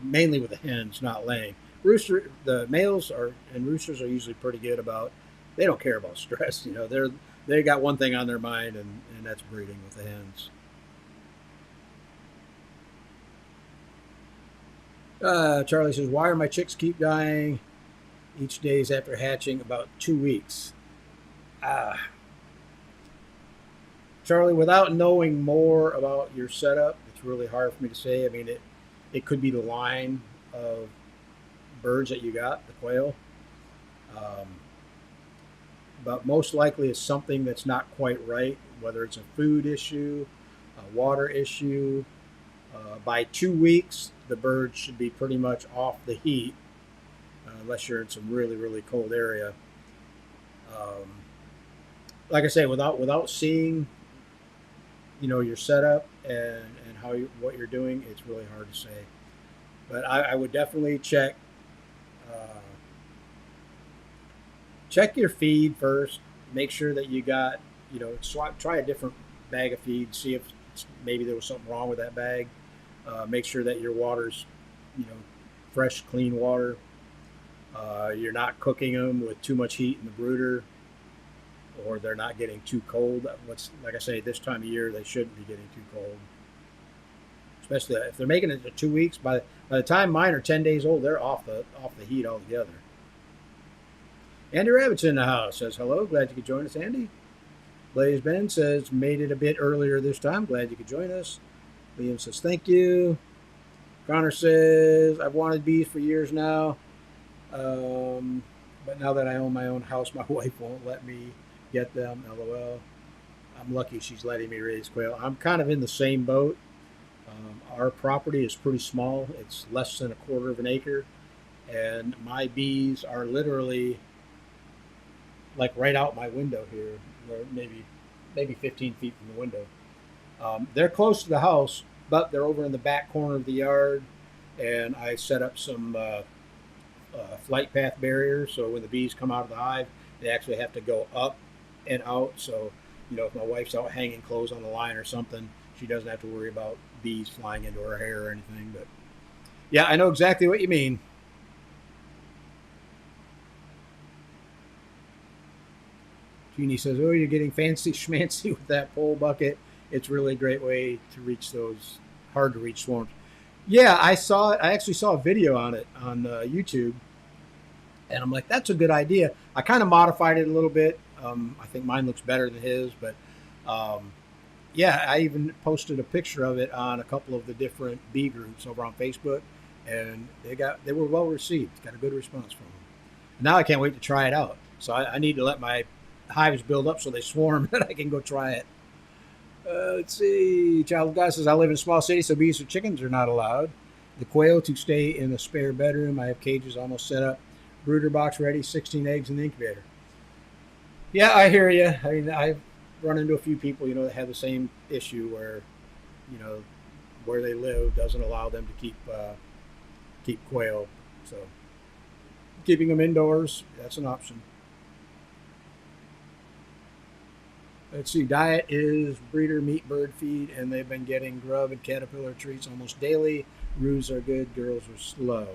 Speaker 4: mainly with the hens, not laying. The males and roosters are usually pretty good about, they don't care about stress. They got one thing on their mind, and that's breeding with the hens. Charlie says, why are my chicks keep dying each days after hatching? About 2 weeks. Charlie, without knowing more about your setup, it's really hard for me to say. I mean, it could be the line of birds that you got, the quail. But most likely it's something that's not quite right, whether it's a food issue, a water issue. By 2 weeks, the birds should be pretty much off the heat, unless you're in some really, really cold area. Like I say, without seeing, your setup and what you're doing, it's really hard to say. But I would definitely check your feed first. Make sure that you got, try a different bag of feed. See if maybe there was something wrong with that bag. Make sure that your water's, fresh, clean water. You're not cooking them with too much heat in the brooder, or they're not getting too cold. Like I say, this time of year they shouldn't be getting too cold. Especially if they're making it to 2 weeks. By the time mine are 10 days old, they're off the heat altogether. Andy Rabbit's in the house. Says hello. Glad you could join us, Andy. Blaze Ben says made it a bit earlier this time. Glad you could join us. Liam says thank you. Connor says I've wanted bees for years now, but now that I own my own house, my wife won't let me get them. LOL. I'm lucky she's letting me raise quail. I'm kind of in the same boat. Our property is pretty small. It's less than 1/4 of an acre, and my bees are literally like right out my window here, or maybe 15 feet from the window. They're close to the house, but they're over in the back corner of the yard, and I set up some flight path barriers, so when the bees come out of the hive, they actually have to go up and out. So, if my wife's out hanging clothes on the line or something, she doesn't have to worry about bees flying into her hair or anything. But yeah, I know exactly what you mean. Jeannie says, oh, you're getting fancy schmancy with that pole bucket. It's really a great way to reach those hard to reach swarms. Yeah, I saw it. I actually saw a video on it on YouTube, and I'm like, that's a good idea. I kind of modified it a little bit. I think mine looks better than his, but um, yeah, I even posted a picture of it on a couple of the different bee groups over on Facebook, and they were well received. Got a good response from them. Now I can't wait to try it out. So I need to let my hives build up so they swarm, and I can go try it. Let's see. Child of God says, I live in a small city, so bees or chickens are not allowed. The quail to stay in a spare bedroom. I have cages almost set up. Brooder box ready, 16 eggs in the incubator. Yeah, I hear you. I mean, I've run into a few people, that have the same issue where, you know, where they live doesn't allow them to keep quail. So keeping them indoors, that's an option. Let's see. Diet is breeder meat bird feed, and they've been getting grub and caterpillar treats almost daily. Roos are good. Girls are slow.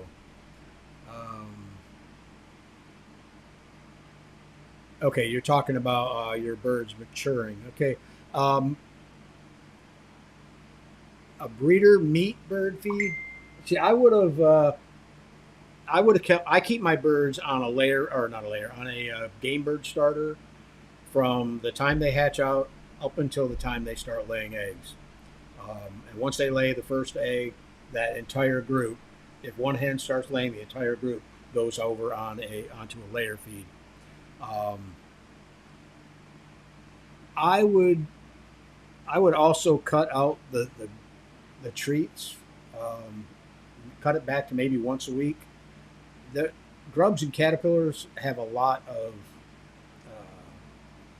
Speaker 4: Okay, you're talking about your birds maturing. Okay, um, a breeder meat bird feed. See, I would have kept. I keep my birds on a layer, or not a layer, on a game bird starter from the time they hatch out up until the time they start laying eggs. And once they lay the first egg, that entire group, if one hen starts laying, the entire group goes over onto a layer feed. Um, I would I would also cut out the treats, um, cut it back to maybe once a week. The grubs and caterpillars have a lot of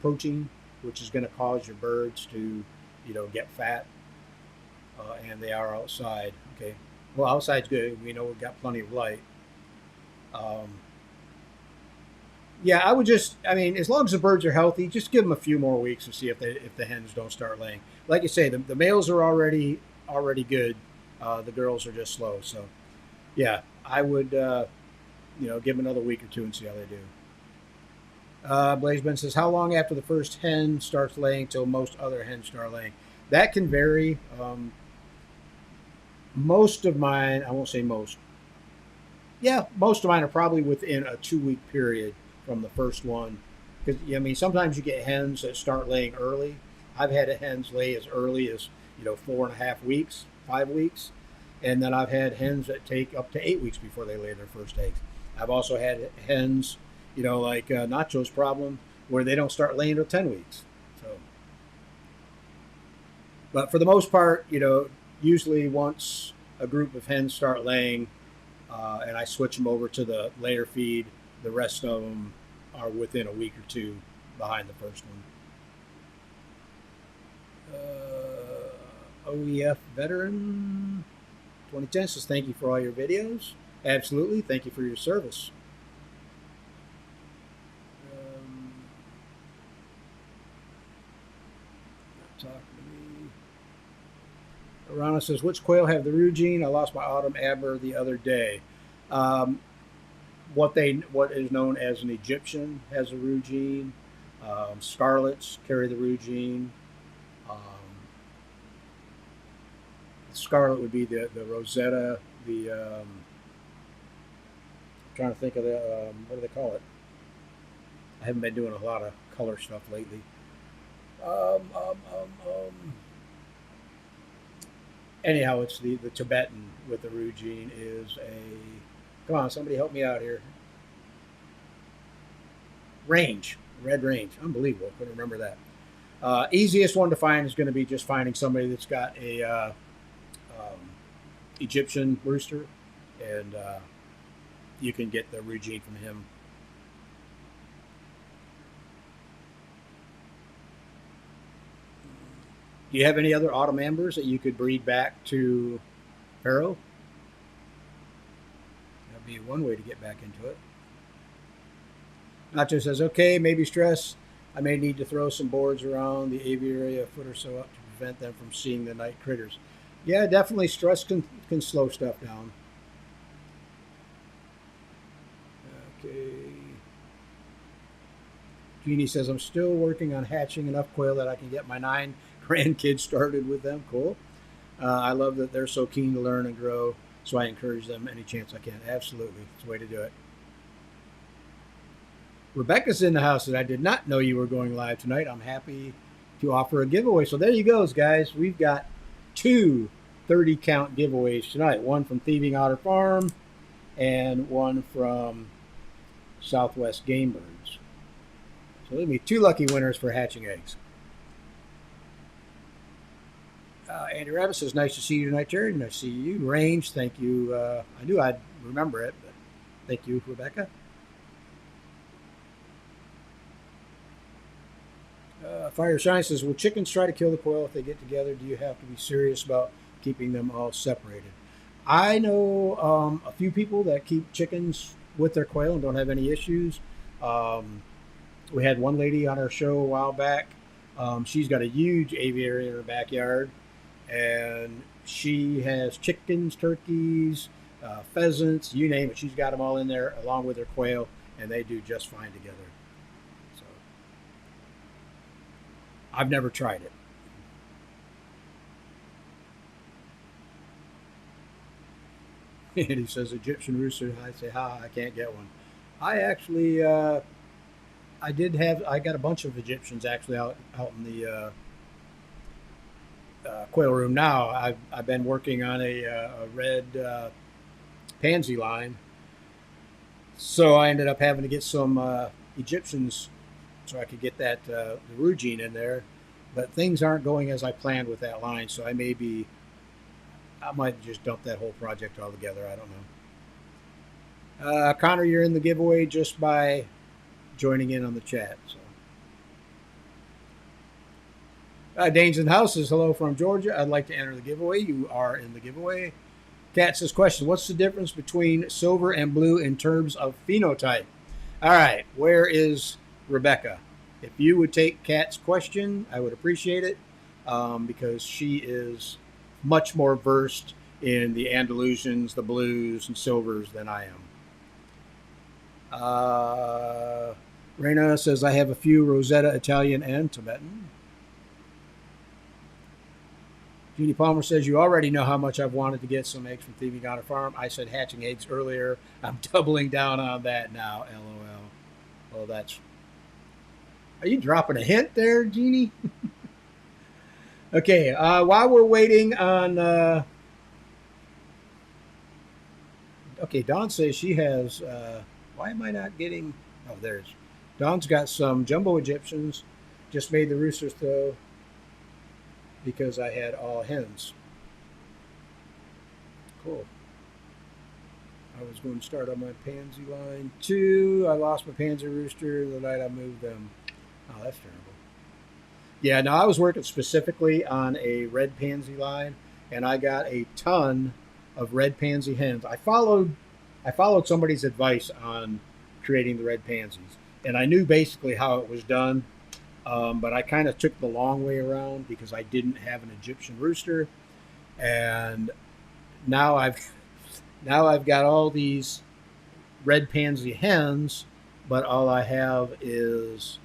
Speaker 4: protein, which is going to cause your birds to, get fat, and they are outside. Okay, well, outside's good. We know we've got plenty of light. Um, yeah, I would just, I mean, as long as the birds are healthy, just give them a few more weeks to see if the hens don't start laying. Like you say, the males are already good. The girls are just slow. So, yeah, I would, give them another week or two and see how they do. Blazeman says, how long after the first hen starts laying till most other hens start laying? That can vary. Most of mine, I won't say most. Yeah, most of mine are probably within a 2 week period from the first one. Because, I mean, sometimes you get hens that start laying early. I've had hens lay as early as, 4.5 weeks, 5 weeks. And then I've had hens that take up to 8 weeks before they lay their first eggs. I've also had hens, like Nacho's problem, where they don't start laying until 10 weeks. So, but for the most part, usually once a group of hens start laying, and I switch them over to the layer feed, the rest of them are within a week or two behind the first one. OEF veteran 2010 says, thank you for all your videos. Absolutely. Thank you for your service. Talking to me. Rana says, which quail have the Rugine? I lost my autumn aber the other day. What is known as an Egyptian has a Rugine. Scarlets carry the Rugine. Scarlet would be the Rosetta. I'm trying to think of what do they call it? I haven't been doing a lot of color stuff lately. Anyhow, it's the Tibetan with the Rugine is a. Come on, somebody help me out here. Range, red range, unbelievable. Couldn't remember that. Easiest one to find is going to be just finding somebody that's got a Egyptian rooster, and you can get the Rugine from him. Do you have any other autumn ambers that you could breed back to Pharaoh? That'd be one way to get back into it. Nacho says, okay, maybe stress. I may need to throw some boards around the aviary a foot or so up to prevent them from seeing the night critters. Yeah, definitely stress can slow stuff down. Okay. Jeannie says, I'm still working on hatching enough quail that I can get my 9 grandkids started with them. Cool. I love that they're so keen to learn and grow, so I encourage them any chance I can. Absolutely. It's the way to do it. Rebecca's in the house, and I did not know you were going live tonight. I'm happy to offer a giveaway. So there you go, guys. We've got two 30 count giveaways tonight. One from Thieving Otter Farm and one from Southwest Game Birds. So there'll be two lucky winners for hatching eggs. Andy Rabbit says, nice to see you tonight, Terry. Nice to see you. Range, thank you. I knew I'd remember it, but thank you, Rebecca. Fire Shine says, will chickens try to kill the quail if they get together? Do you have to be serious about keeping them all separated? I know a few people that keep chickens with their quail and don't have any issues. We had one lady on our show a while back. She's got a huge aviary in her backyard, and she has chickens, turkeys, pheasants, you name it. She's got them all in there along with her quail, and they do just fine together. So I've never tried it. And he says, Egyptian rooster. I say, I can't get one. I actually, I got a bunch of Egyptians actually out in the quail room now. I've been working on a red pansy line. So I ended up having to get some Egyptians so I could get that the Rugine in there. But things aren't going as I planned with that line, so I might just dump that whole project altogether. I don't know. Connor, you're in the giveaway just by joining in on the chat. So, Danes in the house says, hello from Georgia. I'd like to enter the giveaway. You are in the giveaway. Kat says, question, what's the difference between silver and blue in terms of phenotype? All right, where is Rebecca? If you would take Kat's question, I would appreciate it because she is much more versed in the Andalusians, the blues, and silvers than I am. Reina says, I have a few Rosetta, Italian, and Tibetan. Jeannie Palmer says, you already know how much I've wanted to get some eggs from Thieving Otter Farm. I said hatching eggs earlier. I'm doubling down on that now, LOL. Well, that's... Are you dropping a hint there, Jeannie? Okay, while we're waiting on... Okay, Dawn says she has... why am I not getting... Oh, there's... Dawn's got some jumbo Egyptians. Just made the roosters, though, because I had all hens. Cool. I was going to start on my pansy line, too. I lost my pansy rooster the night I moved them. Oh, that's terrible. Yeah, no, I was working specifically on a red pansy line, and I got a ton of red pansy hens. I followed somebody's advice on creating the red pansies, and I knew basically how it was done, but I kind of took the long way around because I didn't have an Egyptian rooster, and now I've got all these red pansy hens, but all I have is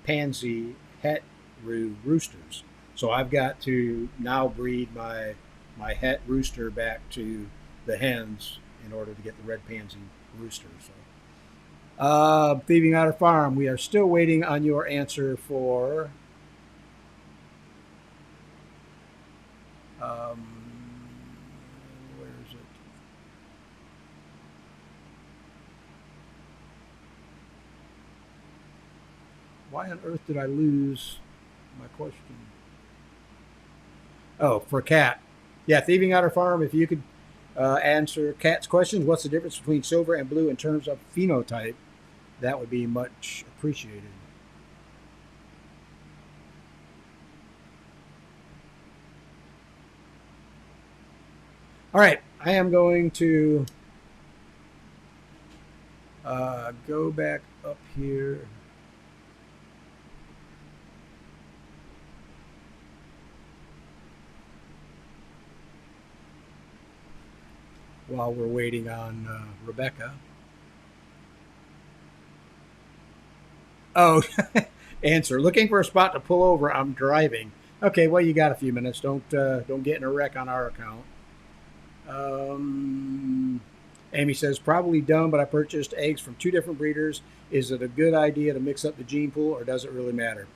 Speaker 4: pansy het roosters. So I've got to now breed my het rooster back to the hens in order to get the red pansy rooster. So, Thieving Otter Farm, we are still waiting on your answer for where is it? Why on earth did I lose my question? Oh, for Kat. Yeah, Thieving Otter Farm, if you could answer Kat's question, what's the difference between silver and blue in terms of phenotype? That would be much appreciated. All right, I am going to go back up here. While we're waiting on Rebecca. Oh, answer. Looking for a spot to pull over. I'm driving. Okay, well, you got a few minutes. Don't get in a wreck on our account. Amy says, probably dumb, but I purchased eggs from 2 different breeders. Is it a good idea to mix up the gene pool, or does it really matter?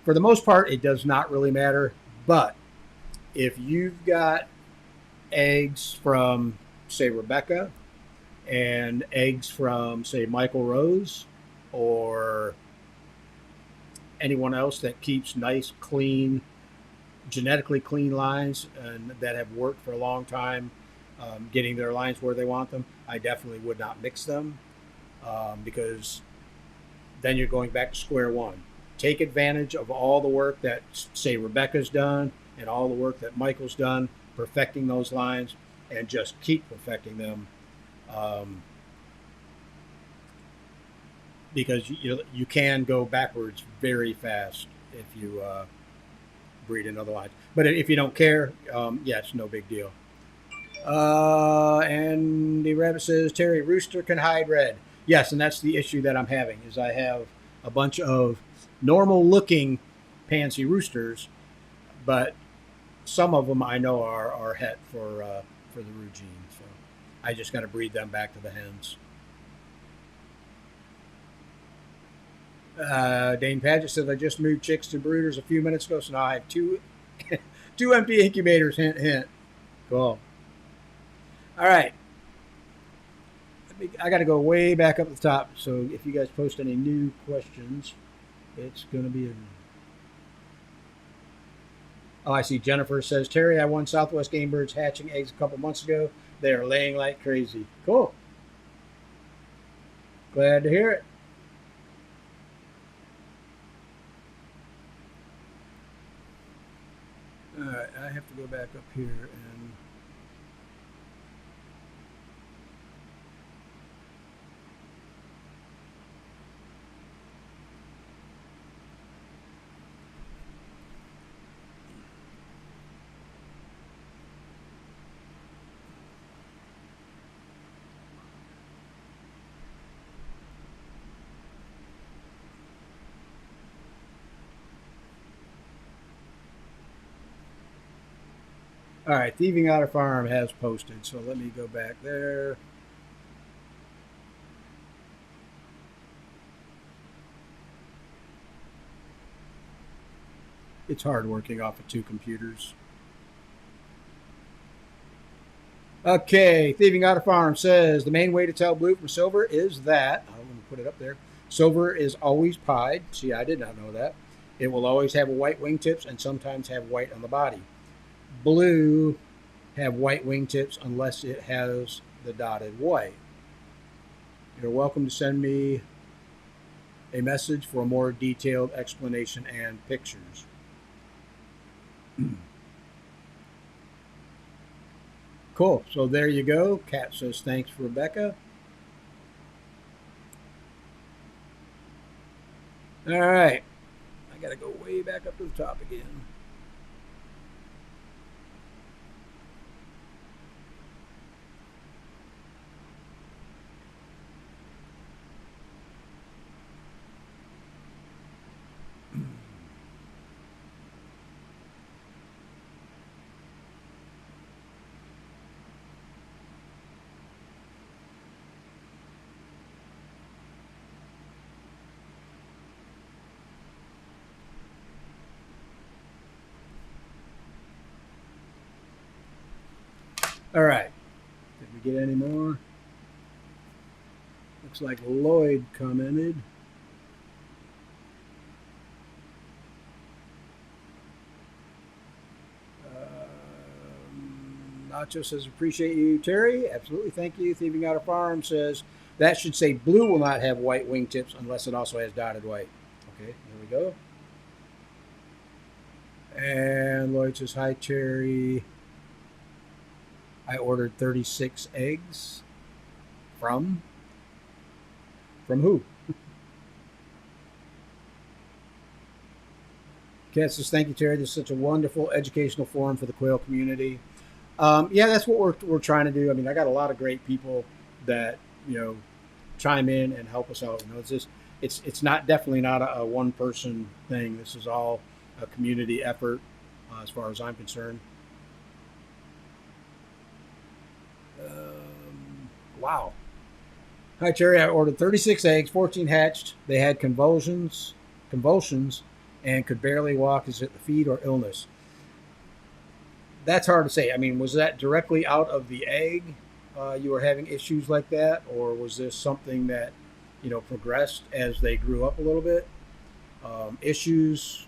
Speaker 4: For the most part, it does not really matter. But if you've got eggs from, say, Rebecca, and eggs from, say, Michael Rose, or anyone else that keeps nice, clean, genetically clean lines and that have worked for a long time, getting their lines where they want them, I definitely would not mix them, because then you're going back to square one. Take advantage of all the work that, say, Rebecca's done and all the work that Michael's done, perfecting those lines, and just keep perfecting them. Because you can go backwards very fast if you breed in other lines. But if you don't care, yeah, it's no big deal. And the rabbit says, Terry, rooster can hide red. Yes, and that's the issue that I'm having, is I have a bunch of normal looking pansy roosters, but some of them I know are het for the root gene. So I just got to breed them back to the hens. Dane Padgett says, I just moved chicks to brooders a few minutes ago, so now I have two empty incubators. Hint, hint. Cool. All right. I got to go way back up at the top. So if you guys post any new questions, it's going to be Oh, I see. Jennifer says, Terry, I won Southwest Game Birds hatching eggs a couple months ago. They are laying like crazy. Cool. Glad to hear it. All right, I have to go back up here and all right, Thieving Otter Farm has posted, so let me go back there. It's hard working off of 2 computers. Okay, Thieving Otter Farm says the main way to tell blue from silver is that, I'm going to put it up there, silver is always pied. See, I did not know that. It will always have white wingtips and sometimes have white on the body. Blue have white wingtips unless it has the dotted white. You're welcome to send me a message for a more detailed explanation and pictures. Cool. So there you go. Kat says thanks, Rebecca. All right. I got to go way back up to the top again. All right. Did we get any more? Looks like Lloyd commented. Nacho says, appreciate you, Terry. Absolutely. Thank you. Thieving Otter Farm says, that should say blue will not have white wingtips unless it also has dotted white. Okay, there we go. And Lloyd says, hi, Terry. I ordered 36 eggs from who? Kat says, thank you, Terry. This is such a wonderful educational forum for the quail community. Yeah, that's what we're trying to do. I mean, I got a lot of great people that, chime in and help us out. It's not definitely not a one person thing. This is all a community effort. as far as I'm concerned. Wow. Hi, Terry. I ordered 36 eggs, 14 hatched. They had convulsions, and could barely walk. Is it the feed or illness? That's hard to say. I mean, was that directly out of the egg? You were having issues like that, or was this something that, progressed as they grew up a little bit? Issues.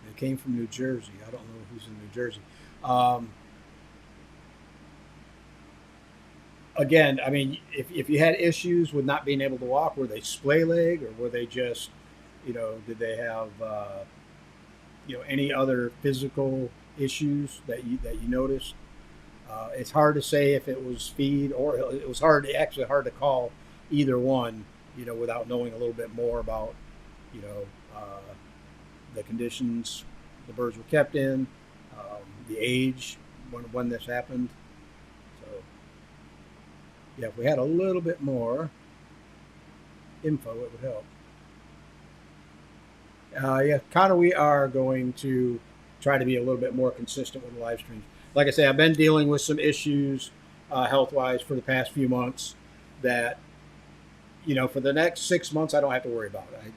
Speaker 4: They came from New Jersey. I don't know who's in New Jersey. Again, I mean, if you had issues with not being able to walk, were they splay leg, or were they just, did they have, any other physical issues that you noticed? It's hard to say if it was feed, or it was actually hard to call either one, without knowing a little bit more about, the conditions the birds were kept in, the age when this happened. So, yeah, if we had a little bit more info, it would help. Yeah, kind of, we are going to try to be a little bit more consistent with the live streams. Like I say, I've been dealing with some issues health-wise for the past few months that, for the next 6 months, I don't have to worry about it.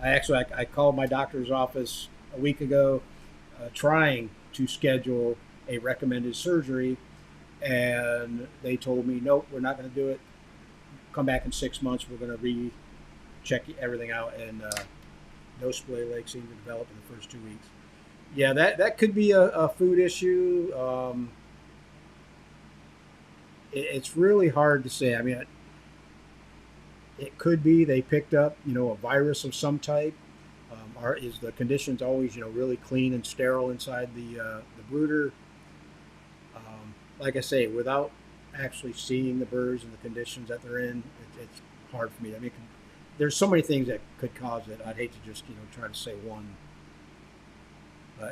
Speaker 4: I called my doctor's office a week ago trying to schedule a recommended surgery, and they told me, nope, we're not going to do it. Come back in 6 months. We're going to recheck everything out, and no splay leg seemed to develop in the first 2 weeks. Yeah, that could be a food issue. It's really hard to say. I mean, it could be they picked up, a virus of some type. Is the conditions always, really clean and sterile inside the brooder? Like I say, without actually seeing the birds and the conditions that they're in, it's hard for me. I mean, there's so many things that could cause it. I'd hate to just, try to say one.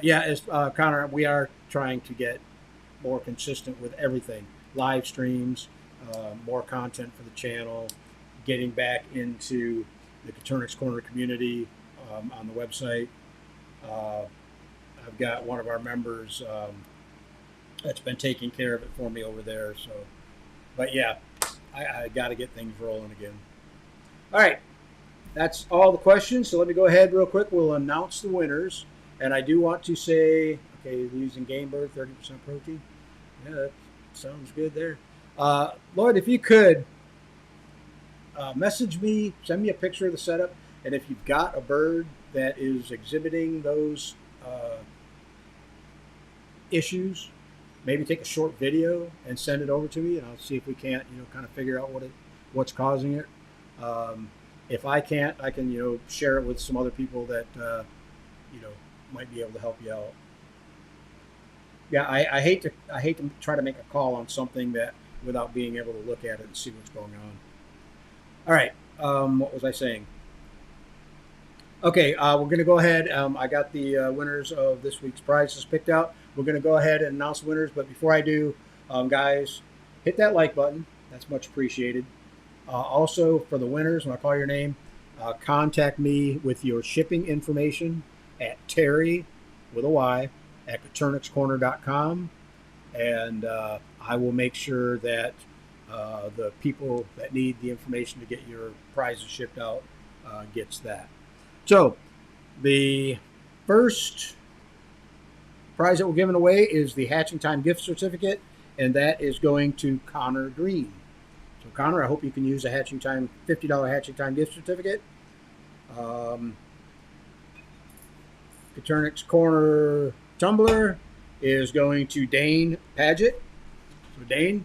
Speaker 4: Yeah, as Connor, we are trying to get more consistent with everything. Live streams, more content for the channel, getting back into the Coturnix Corner community on the website. I've got one of our members that's been taking care of it for me over there. So, but yeah, I got to get things rolling again. All right, that's all the questions. So let me go ahead real quick. We'll announce the winners. And I do want to say, okay, using game bird, 30% protein. Yeah, that sounds good there. Lloyd, if you could message me, send me a picture of the setup, and if you've got a bird that is exhibiting those issues, maybe take a short video and send it over to me, and I'll see if we can't, kind of figure out what's causing it. If I can't, I can, share it with some other people that, might be able to help you out. Yeah, I hate to try to make a call on something that without being able to look at it and see what's going on. All right, what was I saying? Okay, we're going to go ahead. I got the winners of this week's prizes picked out. We're going to go ahead and announce the winners, but before I do, guys, hit that like button. That's much appreciated. Also, for the winners, when I call your name, contact me with your shipping information at Terry, with a Y, at coturnixcorner.com, and I will make sure that the people that need the information to get your prizes shipped out gets that. So the first prize that we're giving away is the Hatching Time gift certificate, and that is going to Connor Green. So Connor, I hope you can use a Hatching Time $50 Hatching Time gift certificate. Coturnix Corner tumbler is going to Dane Paget. So Dane,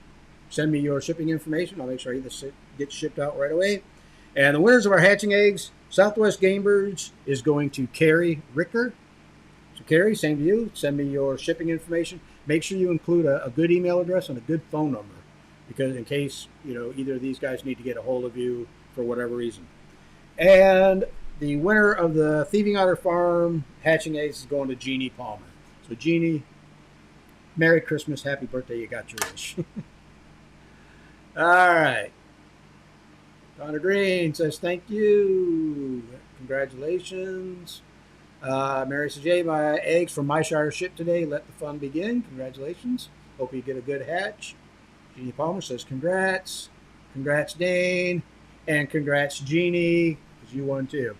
Speaker 4: send me your shipping information. I'll make sure this gets shipped out right away. And the winners of our hatching eggs, Southwest Game Birds, is going to Carrie Ricker. So Carrie, same to you. Send me your shipping information. Make sure you include a good email address and a good phone number, because in case either of these guys need to get a hold of you for whatever reason. And the winner of the Thieving Otter Farm hatching eggs is going to Jeannie Palmer. So Jeannie, Merry Christmas, Happy Birthday, you got your wish. All right. Connor Green says thank you. Congratulations. Mary says, "Jay, my eggs from my Shire shipped today. Let the fun begin." Congratulations. Hope you get a good hatch. Jeannie Palmer says, "Congrats." Congrats, Dane. And congrats, Jeannie, because you won too.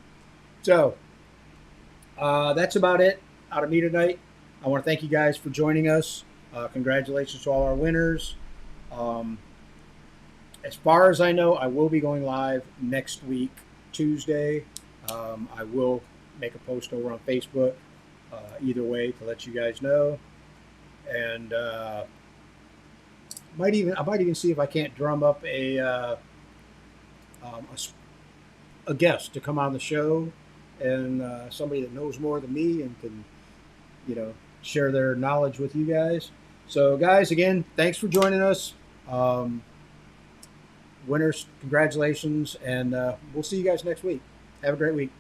Speaker 4: So that's about it out of me tonight. I want to thank you guys for joining us. Congratulations to all our winners. As far as I know, I will be going live next week, Tuesday. I will make a post over on Facebook either way to let you guys know. And I might even see if I can't drum up a guest to come on the show, and somebody that knows more than me and can, share their knowledge with you guys. So, guys, again, thanks for joining us. Winners, congratulations, and we'll see you guys next week. Have a great week.